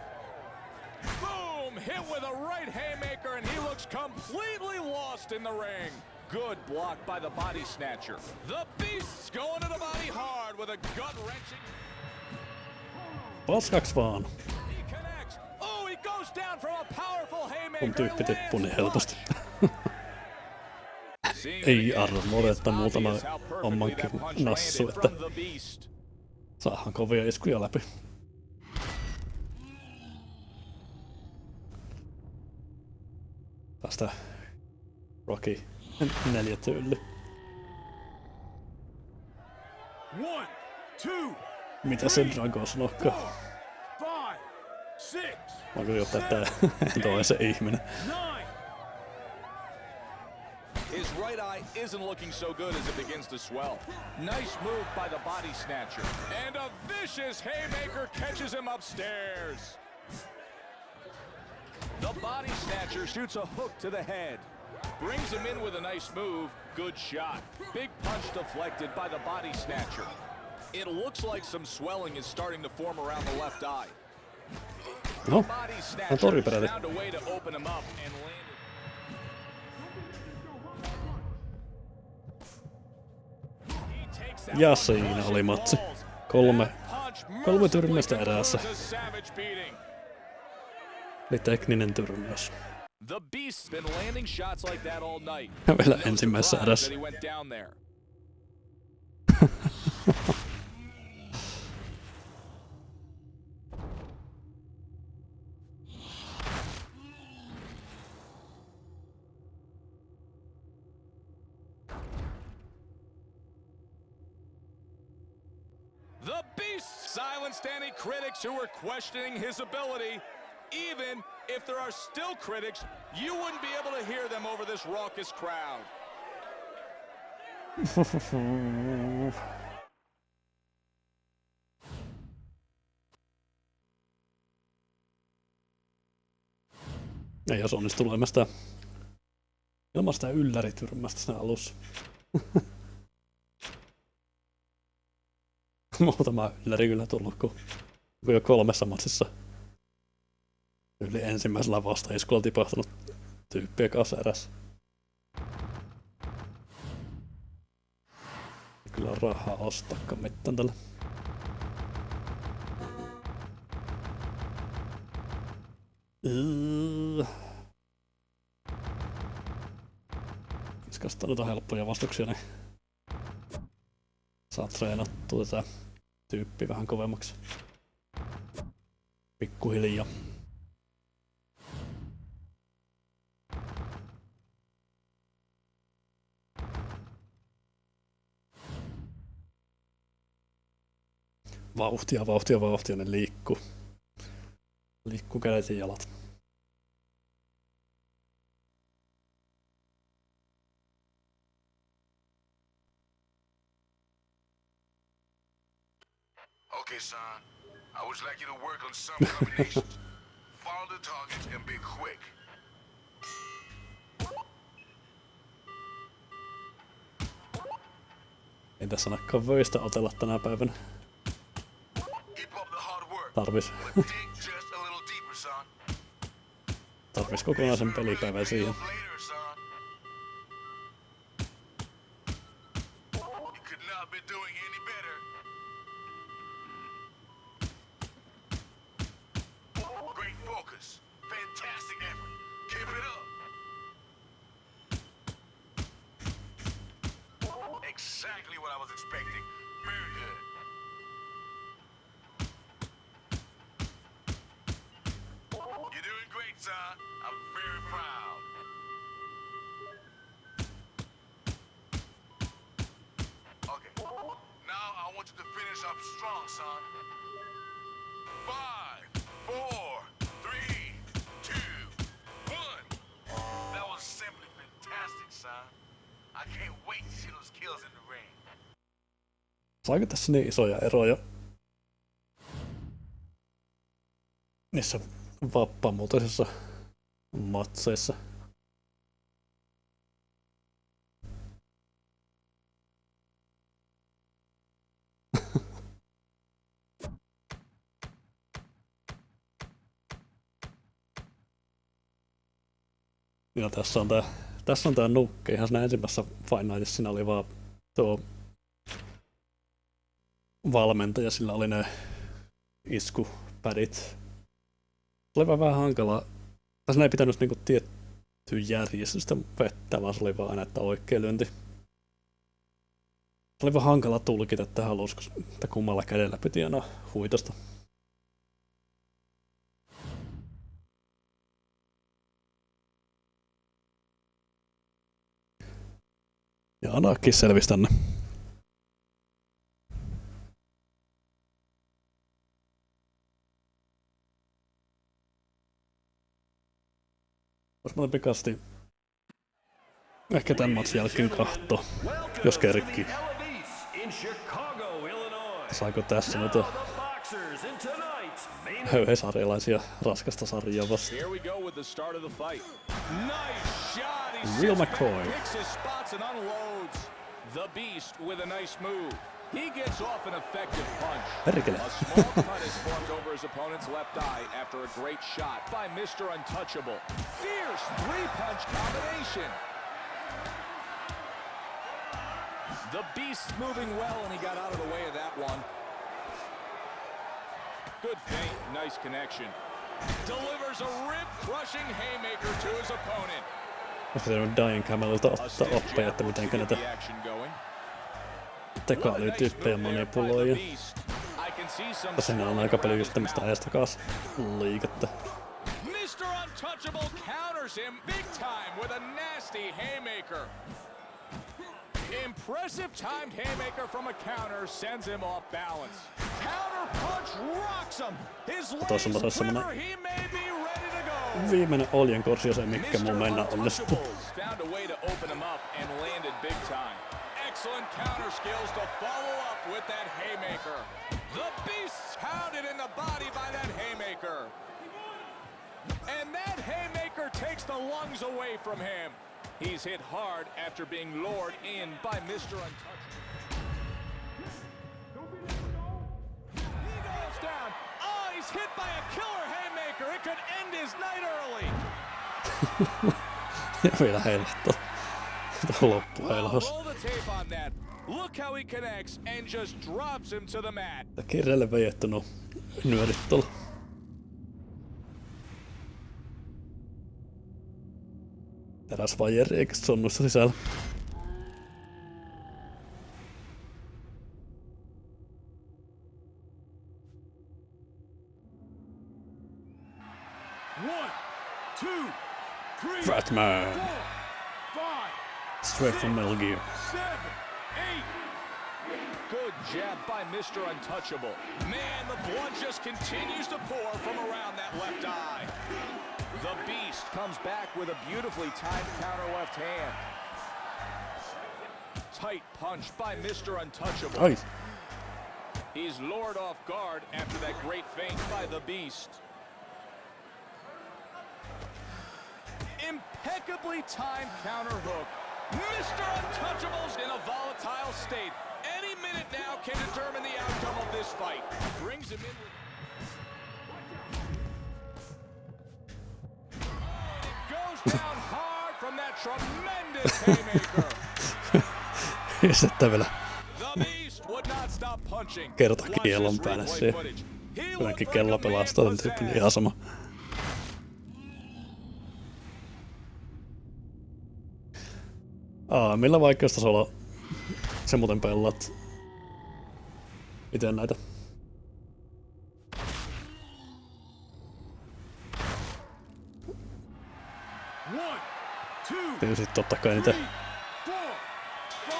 Boom! Hit with a right haymaker, and he looks completely lost in the ring. Good block by the body snatcher. The Beast's going to the body hard with a gut-wrenching... Paskaks vaan. He connects. Oh, he goes down from a powerful haymaker. Kun tyyppi and tippuu niin lands helposti. Ei armoida, että muutama ommankin nassu, että saadaan kovia iskuja läpi. Tästä Rocky 4 tyyli. 1, 2, Mitä se Dragos nokkaa? 5, 6, Voinko jotain tää toisen ihminen? 9. His right eye isn't looking so good as it begins to swell. Nice move by the body snatcher. And a vicious haymaker catches him upstairs. The body snatcher shoots a hook to the head. Brings him in with a nice move. Good shot. Big punch deflected by the body snatcher. It looks like some swelling is starting to form around the left eye. No, Body hän snatcher tori peräti. found a way to open him up and land. Ja siinä oli matsi. Kolme tyrmästä erässä. Eli tekninen tyrmäs. The Beast's been landing shots like that all night. Ja vielä No ensimmäisessä surprise erässä. that he went down there. silenced any critics who were questioning his ability. Even if there are still critics, you wouldn't be able to hear them over this raucous crowd. Ei jos onnistu ilman sitä yllärityrmästä siinä alussa. Muutama ylläri kyllä tullut, kun jo 3 matsissa yli ensimmäisellä vastaiskulla tipahtanut tyyppiä kanssa eräs. Kyllä on rahaa ostaakaan mitään tällä. Koska noita helppoja vastuksia, niin saa treenattua tätä tyyppiä vähän kovemmaksi. Pikkuhiljaa. Vauhtia, ne liikkuu. Liikkuu kädet ja jalat. Okay, son. I would like you to work on some combinations. Follow the targets and be quick. Ei tässä ainakaan vöistä otella tänä päivänä. Tarvis. Tarvis kokonaisen pelipäivän siihen. Exactly what I was expecting. Very good. You're doing great, son. I'm very proud. Okay. Now I want you to finish up strong, son. 5, 4, 3, 2, 1. That was simply fantastic, son. I can't wait to see those kills in the ring. Saiko tässä niin isoja eroja niissä vapaamuotoisissa matseissa? Ja tässä on tää nukke. Ihan siinä ensimmäisessä Fight Nightissa siinä oli vaan tuo valmentaja, sillä oli ne iskupädit. Se oli vähän hankalaa. Tässä ei pitänyt niinku tiettyä järjestystä vettä, vaan se oli vaan aina, että oikea lyönti. Se oli vähän hankala tulkita, että halusko, että kummalla kädellä piti aina huitosta. Ja Anakki selvisi tänne. Vois mä pikaisesti ehkä tän matsin jälkeen kahto, jos kerkki. Saako tässä noita höyhesarjalaisia raskasta sarjaa vastaan? Real McCoy. The Beast with a nice move. He gets off an effective punch. Perkele. A small cut is formed over his opponent's left eye after a great shot by Mr. Untouchable. Fierce three-punch combination. The Beast's moving well, and he got out of the way of that one. Good feint, nice connection. Delivers a rib-crushing haymaker to his opponent. Ehkä se on Dying Camelilta ottaa oppeja, että mitenkä näitä tekoälytyyppejä manipuloija. Siinä on aika paljon just tämmöistä ajastakaas liikettä. Mr. Untouchable counters him big time with a nasty haymaker. Impressive timed haymaker from a counter sends him off balance. Counter punch rocks him. His Tuossa legs on semmonen quiver. He may be ready to go. viimeinen oljen korsi, se mikä mun mennä onnistuu. Found a way to open him up and landed big time. Excellent counter skills to follow up with that haymaker. The Beast pounded in the body by that haymaker. And that haymaker takes the lungs away from him. He's hit hard after being lured in by Mr. Untouchable. He goes down. Oh, he's hit by a killer haymaker. It could end his night early. Ja vielä heilahtaa. Loppuheilaus. Roll the tape on that. Look how he connects and just drops him to the mat. Kirjalle vejetty nuo nyörit tuolla. Teräsvajeri, eikö se on noissa sisällä? One, two, three, Fat Man. 4, 5, Straight from Metal Gear. 7, 8. Good jab by Mr. Untouchable. Man, the blood just continues to pour from around that left eye. The Beast comes back with a beautifully timed counter left hand. Tight punch by Mr. Untouchable. Ai, He's lured off guard after that great feint by the Beast. Impeccably timed counter hook. Mr. Untouchable's in a volatile state. Any minute now can determine the outcome of this fight. Brings him in with... It goes down hard from that tremendous haymaker. ja sitten vielä The Beast would not stop punching. kertakiellon päälle siihen. Kylläkin kello pelastaa tämän tyyppinen ihan sama. Millä vaikeustasolla se muuten pelaat? Miten näitä? One, two, Tietysti totta kai niitä 3, 4,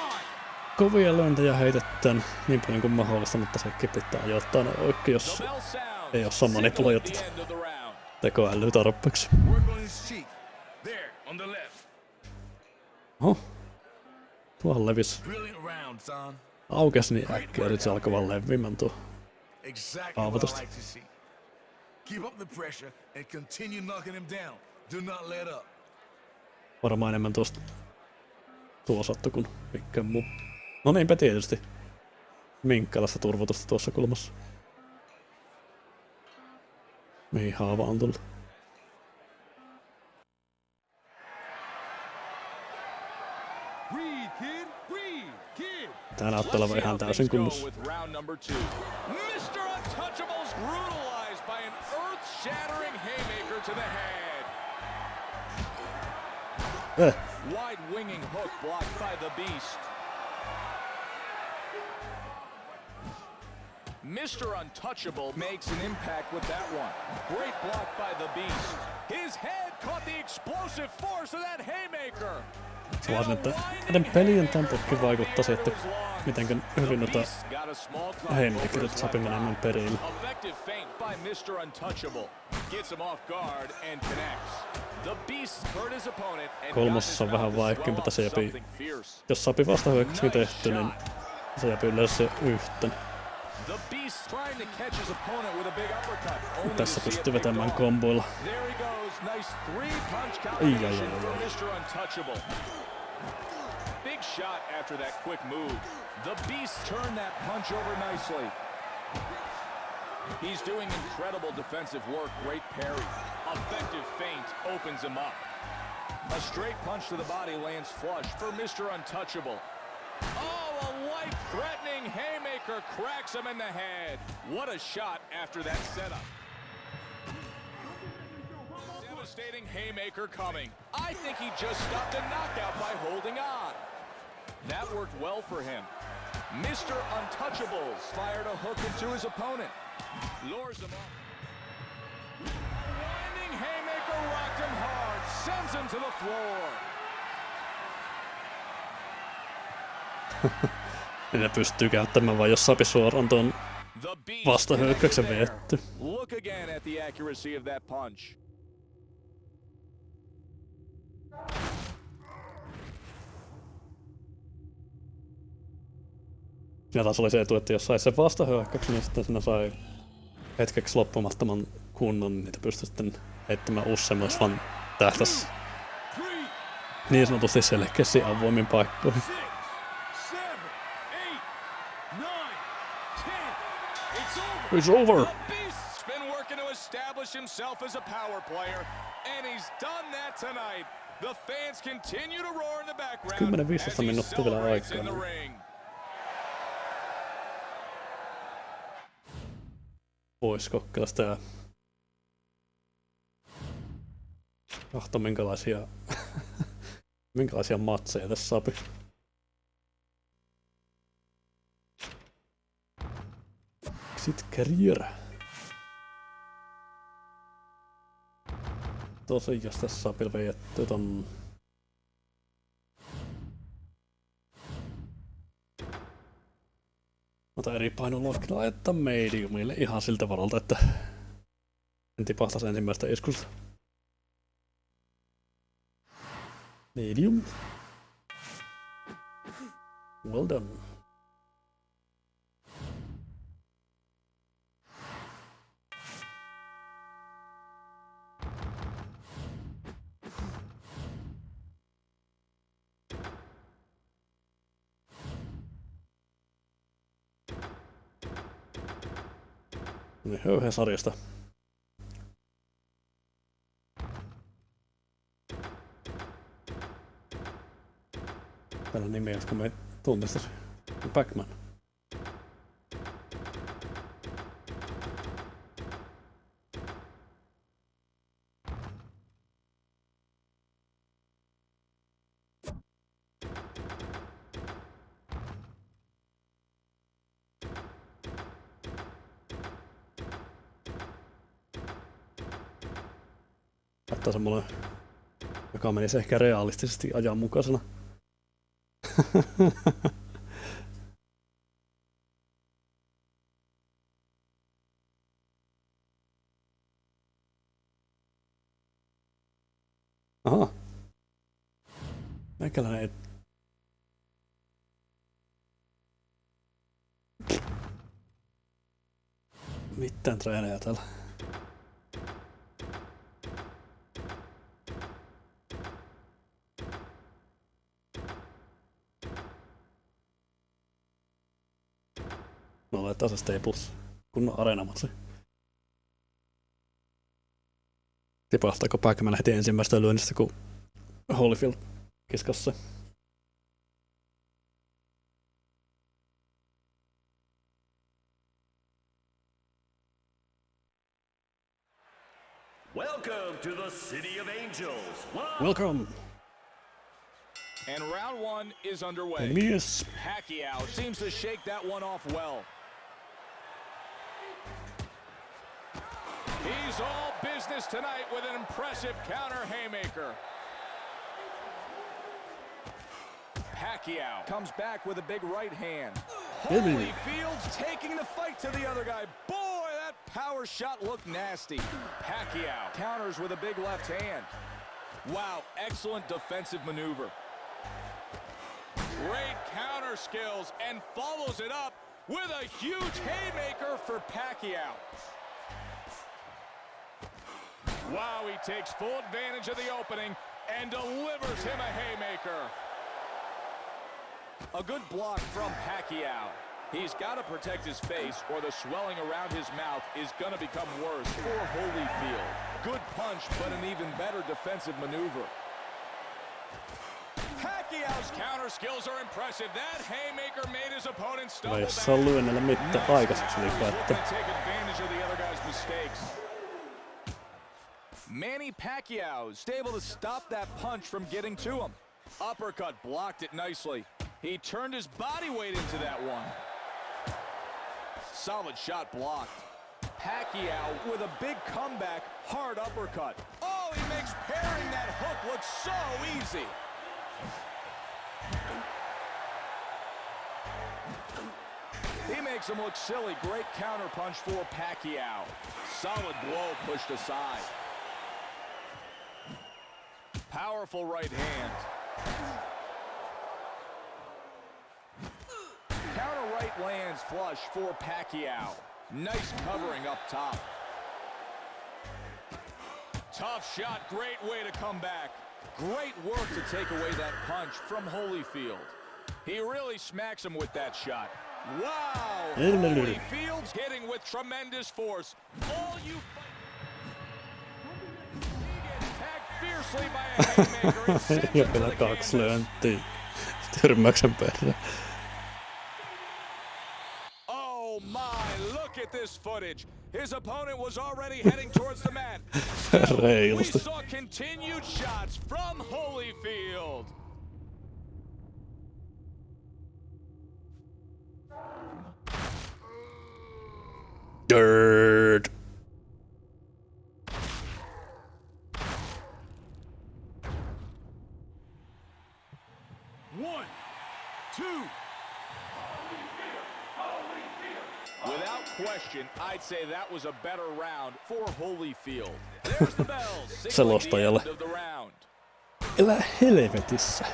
5. kovia löntejä heitetään niin paljon kuin mahdollista, mutta sekin pitää ajoittaa ne oikein, jos ei ole sama, niin tulee jotta tekoälyä tarpeeksi. Work on his cheek. There, on the left. Oho. Tuohon levis. Brilliant round, son. Aukesi niin äkkiä, nyt se alkoi vaan levimään tuo. Exactly what Haavoitusta. I like to see. Keep up the pressure and continue knocking him down. Do not let up. Varmaan enemmän tuo sattu kuin mikään muu. No niinpä tietysti. Minkälaista turvotusta tuossa kulmassa. Mihin haava on tullut. Breathe, kid. Breathe, kid. Tää näyttää olevan ihan täysin kunnossa. Mr. Untouchable's brutalized by an earth-shattering haymaker to the head. Wide winging hook blocked by the Beast. Mr. Untouchable makes an impact with that one. Great block by the Beast. His head caught the explosive force of that haymaker. Se vaan, että näiden pelien tempotkin vaikuttaisi, että mitenkä hyvin noita haymakerit sapi menemään perille. Effective feint by Mr. Untouchable. Gets him off guard and connects. The Beast hurt his opponent and Kolmosessa on vähän vaikeampi, että se jäpi, jos sapi vastahyökkäyskin tehty, niin se jäpi yleensä yhten. The Beast trying to catch his opponent with a big uppercut. Only Tässä to see it pystyy vetämään komboilla. There he goes. Nice 3-punch Ai, combination ai, from ai. Mr. Untouchable. Big shot after that quick move. The Beast turned that punch over nicely. He's doing incredible defensive work. Great parry. Effective feint opens him up. A straight punch to the body lands flush for Mr. Untouchable. Oh, a life-threatening haymaker cracks him in the head. What a shot after that setup. Devastating haymaker coming. I think he just stopped a knockout by holding on. That worked well for him. Mr. Untouchables fired a hook into his opponent. Lures him up. Winding haymaker rocked him hard. Sends him to the floor. Niin ne pystyy käyttämään vaan jos sapi suoraan tuon The beast vastahyökkäyksen connected vetty. there. Look again at the accuracy of that punch. Siinä taas oli se etu, että jos sai sen vastahyökkäyksen, niin sitten siinä sai hetkeksi loppumattoman kunnon, niin niitä pystyi sitten heittämään useammin, jos vaan tähtäisi niin sanotusti selkeästi avoimin paikkoihin. 6, 7, 8, 9, 10. It's over. It's over! The beast's been working to establish himself as a power player, and he's done that tonight. The fans continue to roar in the background 10-15 as he minuuttia vielä celebrates in aikaa. the ring. Pois Kokkelasta ja kahto minkälaisia matseja tässä saapi. Sitten career. Tosiaan tässä saapi vejettyä ton mutta eri painoluokkilla laittaa mediumille ihan siltä varalta, että en tipahtaisi ensimmäistä iskusta. Medium. Well done. Niin höyhensarjasta. Tällä nimi, jotka me tunnistaisi. Pac-Man. Kattaa semmonen, joka menisi ehkä realistisesti ajanmukaisena. Aha. Meikäläinen ei... Mitään treenejä täällä. No laittaa se Staples. Kunnon areenamatsi. Tipahtaako Pac-Man heti ensimmäistä lyönnistä, kun Holyfield kiskasi se? Welcome to the City of Angels. Welcome! And round one is underway. Mies! Pacquiao seems to shake that one off well. He's all business tonight with an impressive counter haymaker. Pacquiao comes back with a big right hand. Holyfield's taking the fight to the other guy. Boy, that power shot looked nasty. Pacquiao counters with a big left hand. Wow, excellent defensive maneuver. Great counter skills and follows it up with a huge haymaker for Pacquiao. Wow, he takes full advantage of the opening and delivers him a haymaker. A good block from Pacquiao. He's got to protect his face or the swelling around his mouth is going to become worse for Holyfield. Good punch, but an even better defensive maneuver. Pacquiao's counter skills are impressive. That haymaker made his opponent stumble Jos saa lyönnillä mitään aikaiseksi, niin Looking että... to take advantage of the other guy's mistakes. Manny Pacquiao is able to stop that punch from getting to him. Uppercut blocked it nicely. He turned his body weight into that one. Solid shot blocked. Pacquiao with a big comeback, hard uppercut. Oh, he makes parrying that hook look so easy. He makes him look silly. Great counterpunch for Pacquiao. Solid blow pushed aside. Powerful right hand. Counter right lands flush for Pacquiao. Nice covering up top. Tough shot, great way to come back. Great work to take away that punch from Holyfield. He really smacks him with that shot. Wow! Holyfield's hitting with tremendous force. All you he gets tagged fiercely by a haymaker and sends Ja him to vielä the 2 canvas. lyöntiä tyrmäyksen perään. Oh my, look at this footage. His opponent was already heading towards the mat. Still, we Reilusti. saw continued shots from Holyfield. Dirt. One, two. Without question, I'd say that was a better round for Holyfield. There's the bell, signaling the Selostajalle. end of the round. Elä helvetissä.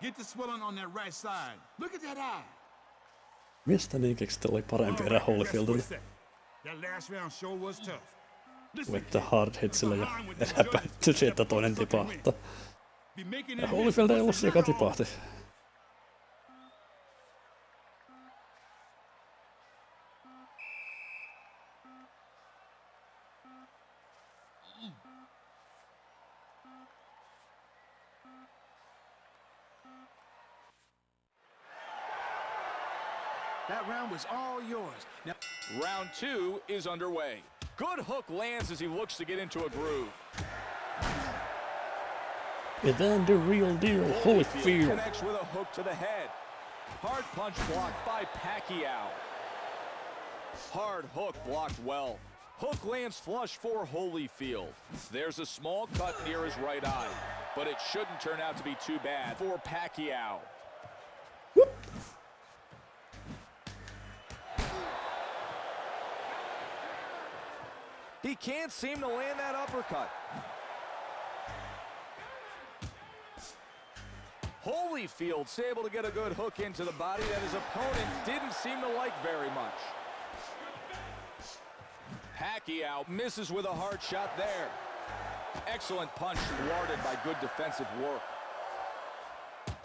Get the swelling on that right side. Look at that eye. Mistä niin keksittiin oli parempi erä Holyfieldille? That last round sure was tough. Vettä hard hitsillä ja erä päättyi sieltä toinen tipahtaa. Ja Holyfield ei ollut se, joka tipahti. That round was all yours. Now, Round 2 is underway. Good hook lands as he looks to get into a groove. And then the real deal, Holyfield. Connects with a hook to the head. Hard punch blocked by Pacquiao. Hard hook blocked well. Hook lands flush for Holyfield. There's a small cut near his right eye, but it shouldn't turn out to be too bad for Pacquiao. He can't seem to land that uppercut. Holyfield's able to get a good hook into the body that his opponent didn't seem to like very much. Pacquiao misses with a hard shot there. Excellent punch thwarted by good defensive work.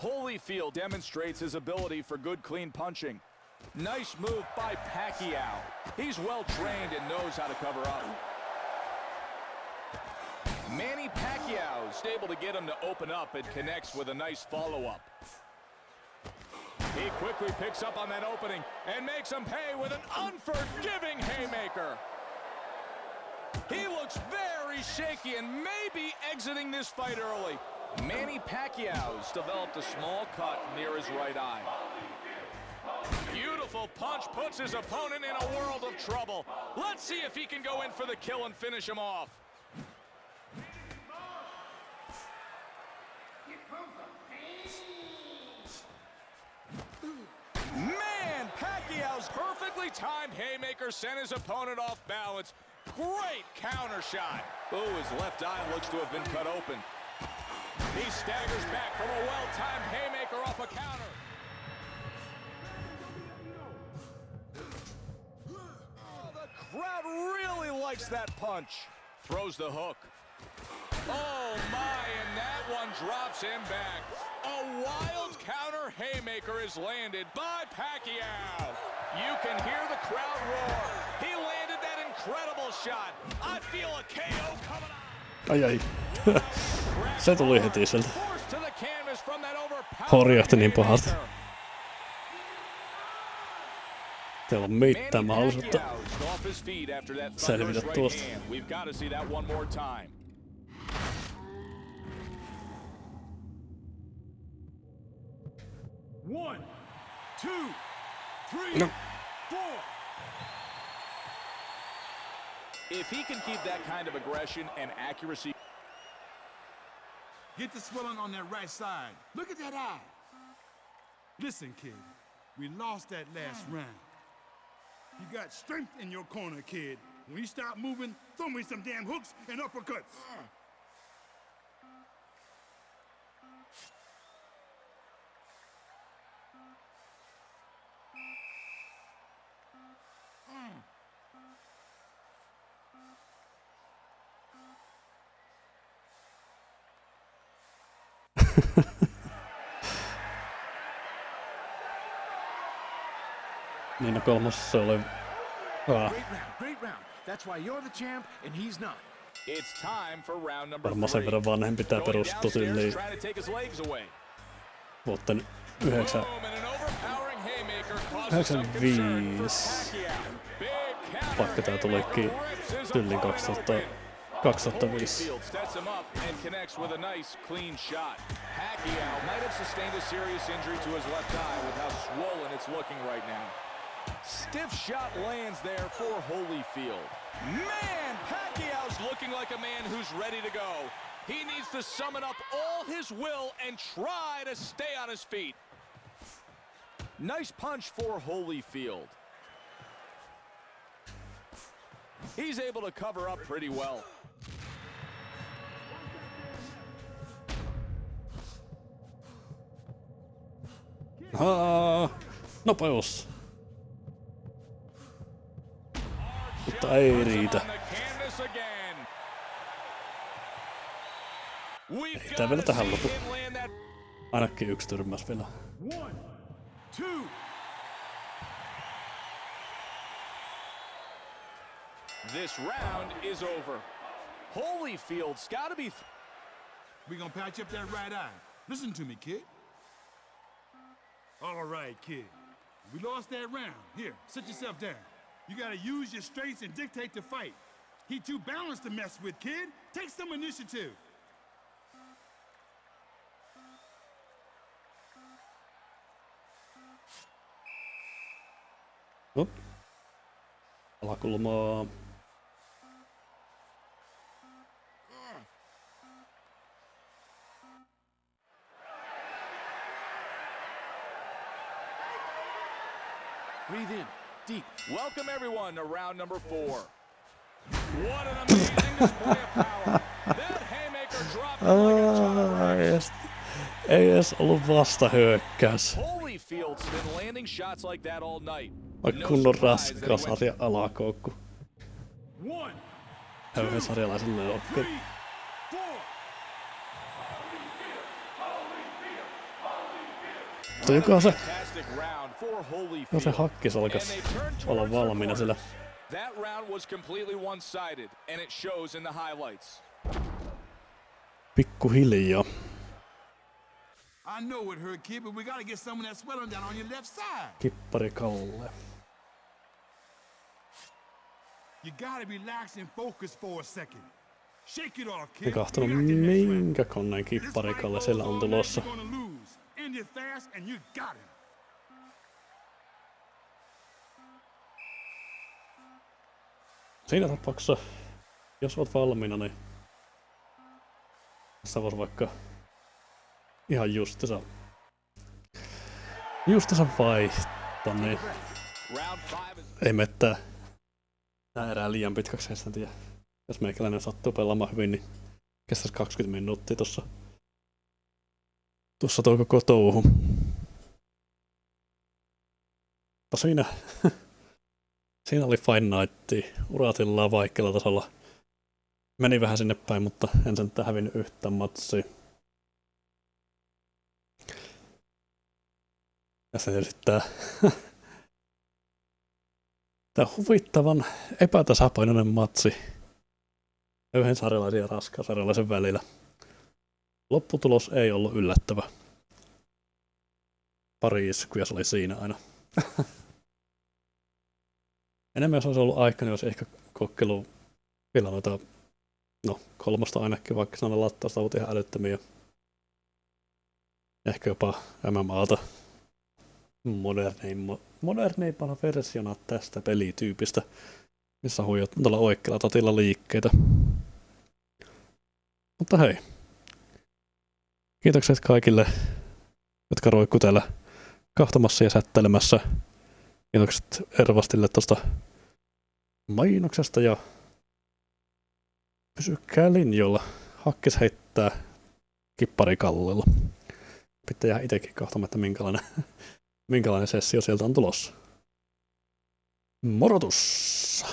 Holyfield demonstrates his ability for good, clean punching. Nice move by Pacquiao. He's well trained and knows how to cover up. Manny Pacquiao's able to get him to open up and connects with a nice follow-up. He quickly picks up on that opening and makes him pay with an unforgiving haymaker. He looks very shaky and may be exiting this fight early. Manny Pacquiao's developed a small cut near his right eye. Beautiful punch puts his opponent in a world of trouble. Let's see if he can go in for the kill and finish him off. Man, Pacquiao's perfectly timed haymaker sent his opponent off balance. Great counter shot. Oh, his left eye looks to have been cut open. He staggers back from a well-timed haymaker off a counter. Oh, the crowd really likes that punch. Throws the hook. Oh my, and that one drops him back. A wild counter haymaker is landed by Pacquiao. You can hear the crowd roar. He landed that incredible shot. I feel a KO coming on. Ai. Se tuli heti sieltä. Forced to the canvas from that overpowering Horjahti niin pahalta. haymaker. Teillä on mitään Manny mahdollisuutta Pacquiao's off his feet after that selvitä thunderous right tuosta. hand. We've got to see that one more time. one, two, three, No. four. If he can keep that kind of aggression and accuracy, Get the swelling on that right side. Look at that eye. Listen, kid. We lost that last round. You got strength in your corner, kid. When you stop moving, throw me some damn hooks and uppercuts. Niin no kolmosessa oli... Great round. That's why you're the champ and he's not. It's time for round number Varmaan sen 3. verran vanhempi tää Going perustuu downstairs, tyyliin trying to take his legs away. vuotten 9... Boom, and an overpowering haymaker causes some concern for 95, Pacquiao. Big counter. vaikka tää tulikin tyyliin 2005. Holyfield sets him up and connects with a nice, clean shot. Pacquiao might have sustained a serious injury to his left eye with how swollen it's looking right now. Stiff shot lands there for Holyfield. Man, Pacquiao's looking like a man who's ready to go. He needs to summon up all his will and try to stay on his feet. Nice punch for Holyfield. He's able to cover up pretty well. Nopeus! Mutta ei riitä. Ei tää vielä tähän lopu. Ainakin yksi tyrmäs vielä. 1, 2. This round is over. Holyfield's got to be... We gonna patch up that right eye. Listen to me, kid. All right, kid. We lost that round. Here, sit yourself down. You gotta use your strengths and dictate the fight. He too balanced to mess with, kid. Take some initiative. Op. Alakulmaa. Breathe in, deep. Welcome everyone to round number 4. What an amazing display of power. That haymaker dropped like a ton of Ei edes ollut vastahyökkäys. Holyfield's been landing shots like that all night. Vaikka kunnon raskasarja alakoukku. 1, Höyhen sarjalaisen neukku. 3, 4. Mutta jokohan se, Fantastic round for Holyfield. no se hakkis alkas olla valmiina sillä. That round was completely one-sided, and it shows in the highlights. Pikkuhiljaa. I know it hurt, kid, but we gotta get some of that swelling down on your left side. Kippari Kalle. You gotta relax and focus for a second. Shake it off, kid. En kahtonut We gotta get next round. minkä koneen This Kippari fight Kalle goes siellä on all tulossa. night, you're gonna lose. End it fast and you got him. Siinä tapauksessa, jos oot valmiina, niin tässä voisi vaikka ihan justiinsa vaihtaa, niin Round 5 is... ei mene tää erää liian pitkäksi, en tiedä. Jos meikäläinen sattuu pelaamaan hyvin, niin kestäisi 20 minuuttia tuossa toi koko touhu. Mutta siinä oli Fine Night, uratillaan vaikealla tasolla. Meni vähän sinne päin, mutta en sen hävinnyt yhtään matsia. Ja se tietysti tää huvittavan epätasapainoinen matsi yhden sarjalaisen ja raskaan sarjalaisen välillä. Lopputulos ei ollut yllättävä. Pari iskuja se oli siinä aina. Enemmän jos olisi ollut aika, niin olisi ehkä kokeillut vielä noita, no 3 ainakin, vaikka sanotaan lattausta ovat ihan älyttömiä. Ehkä jopa MMAta moderneimpana versiona tästä pelityypistä, missä huijat tuolla oikealla tatilla liikkeitä. Mutta hei, kiitokset kaikille, jotka roikkuu täällä kahtomassa ja sättelemässä. Kiitokset Ervastille tuosta mainoksesta ja pysykää linjoilla. Hakkis heittää kipparikallella. Pitää jää itsekin kahtomaan, että minkälainen sessio sieltä on tulossa. Morotus!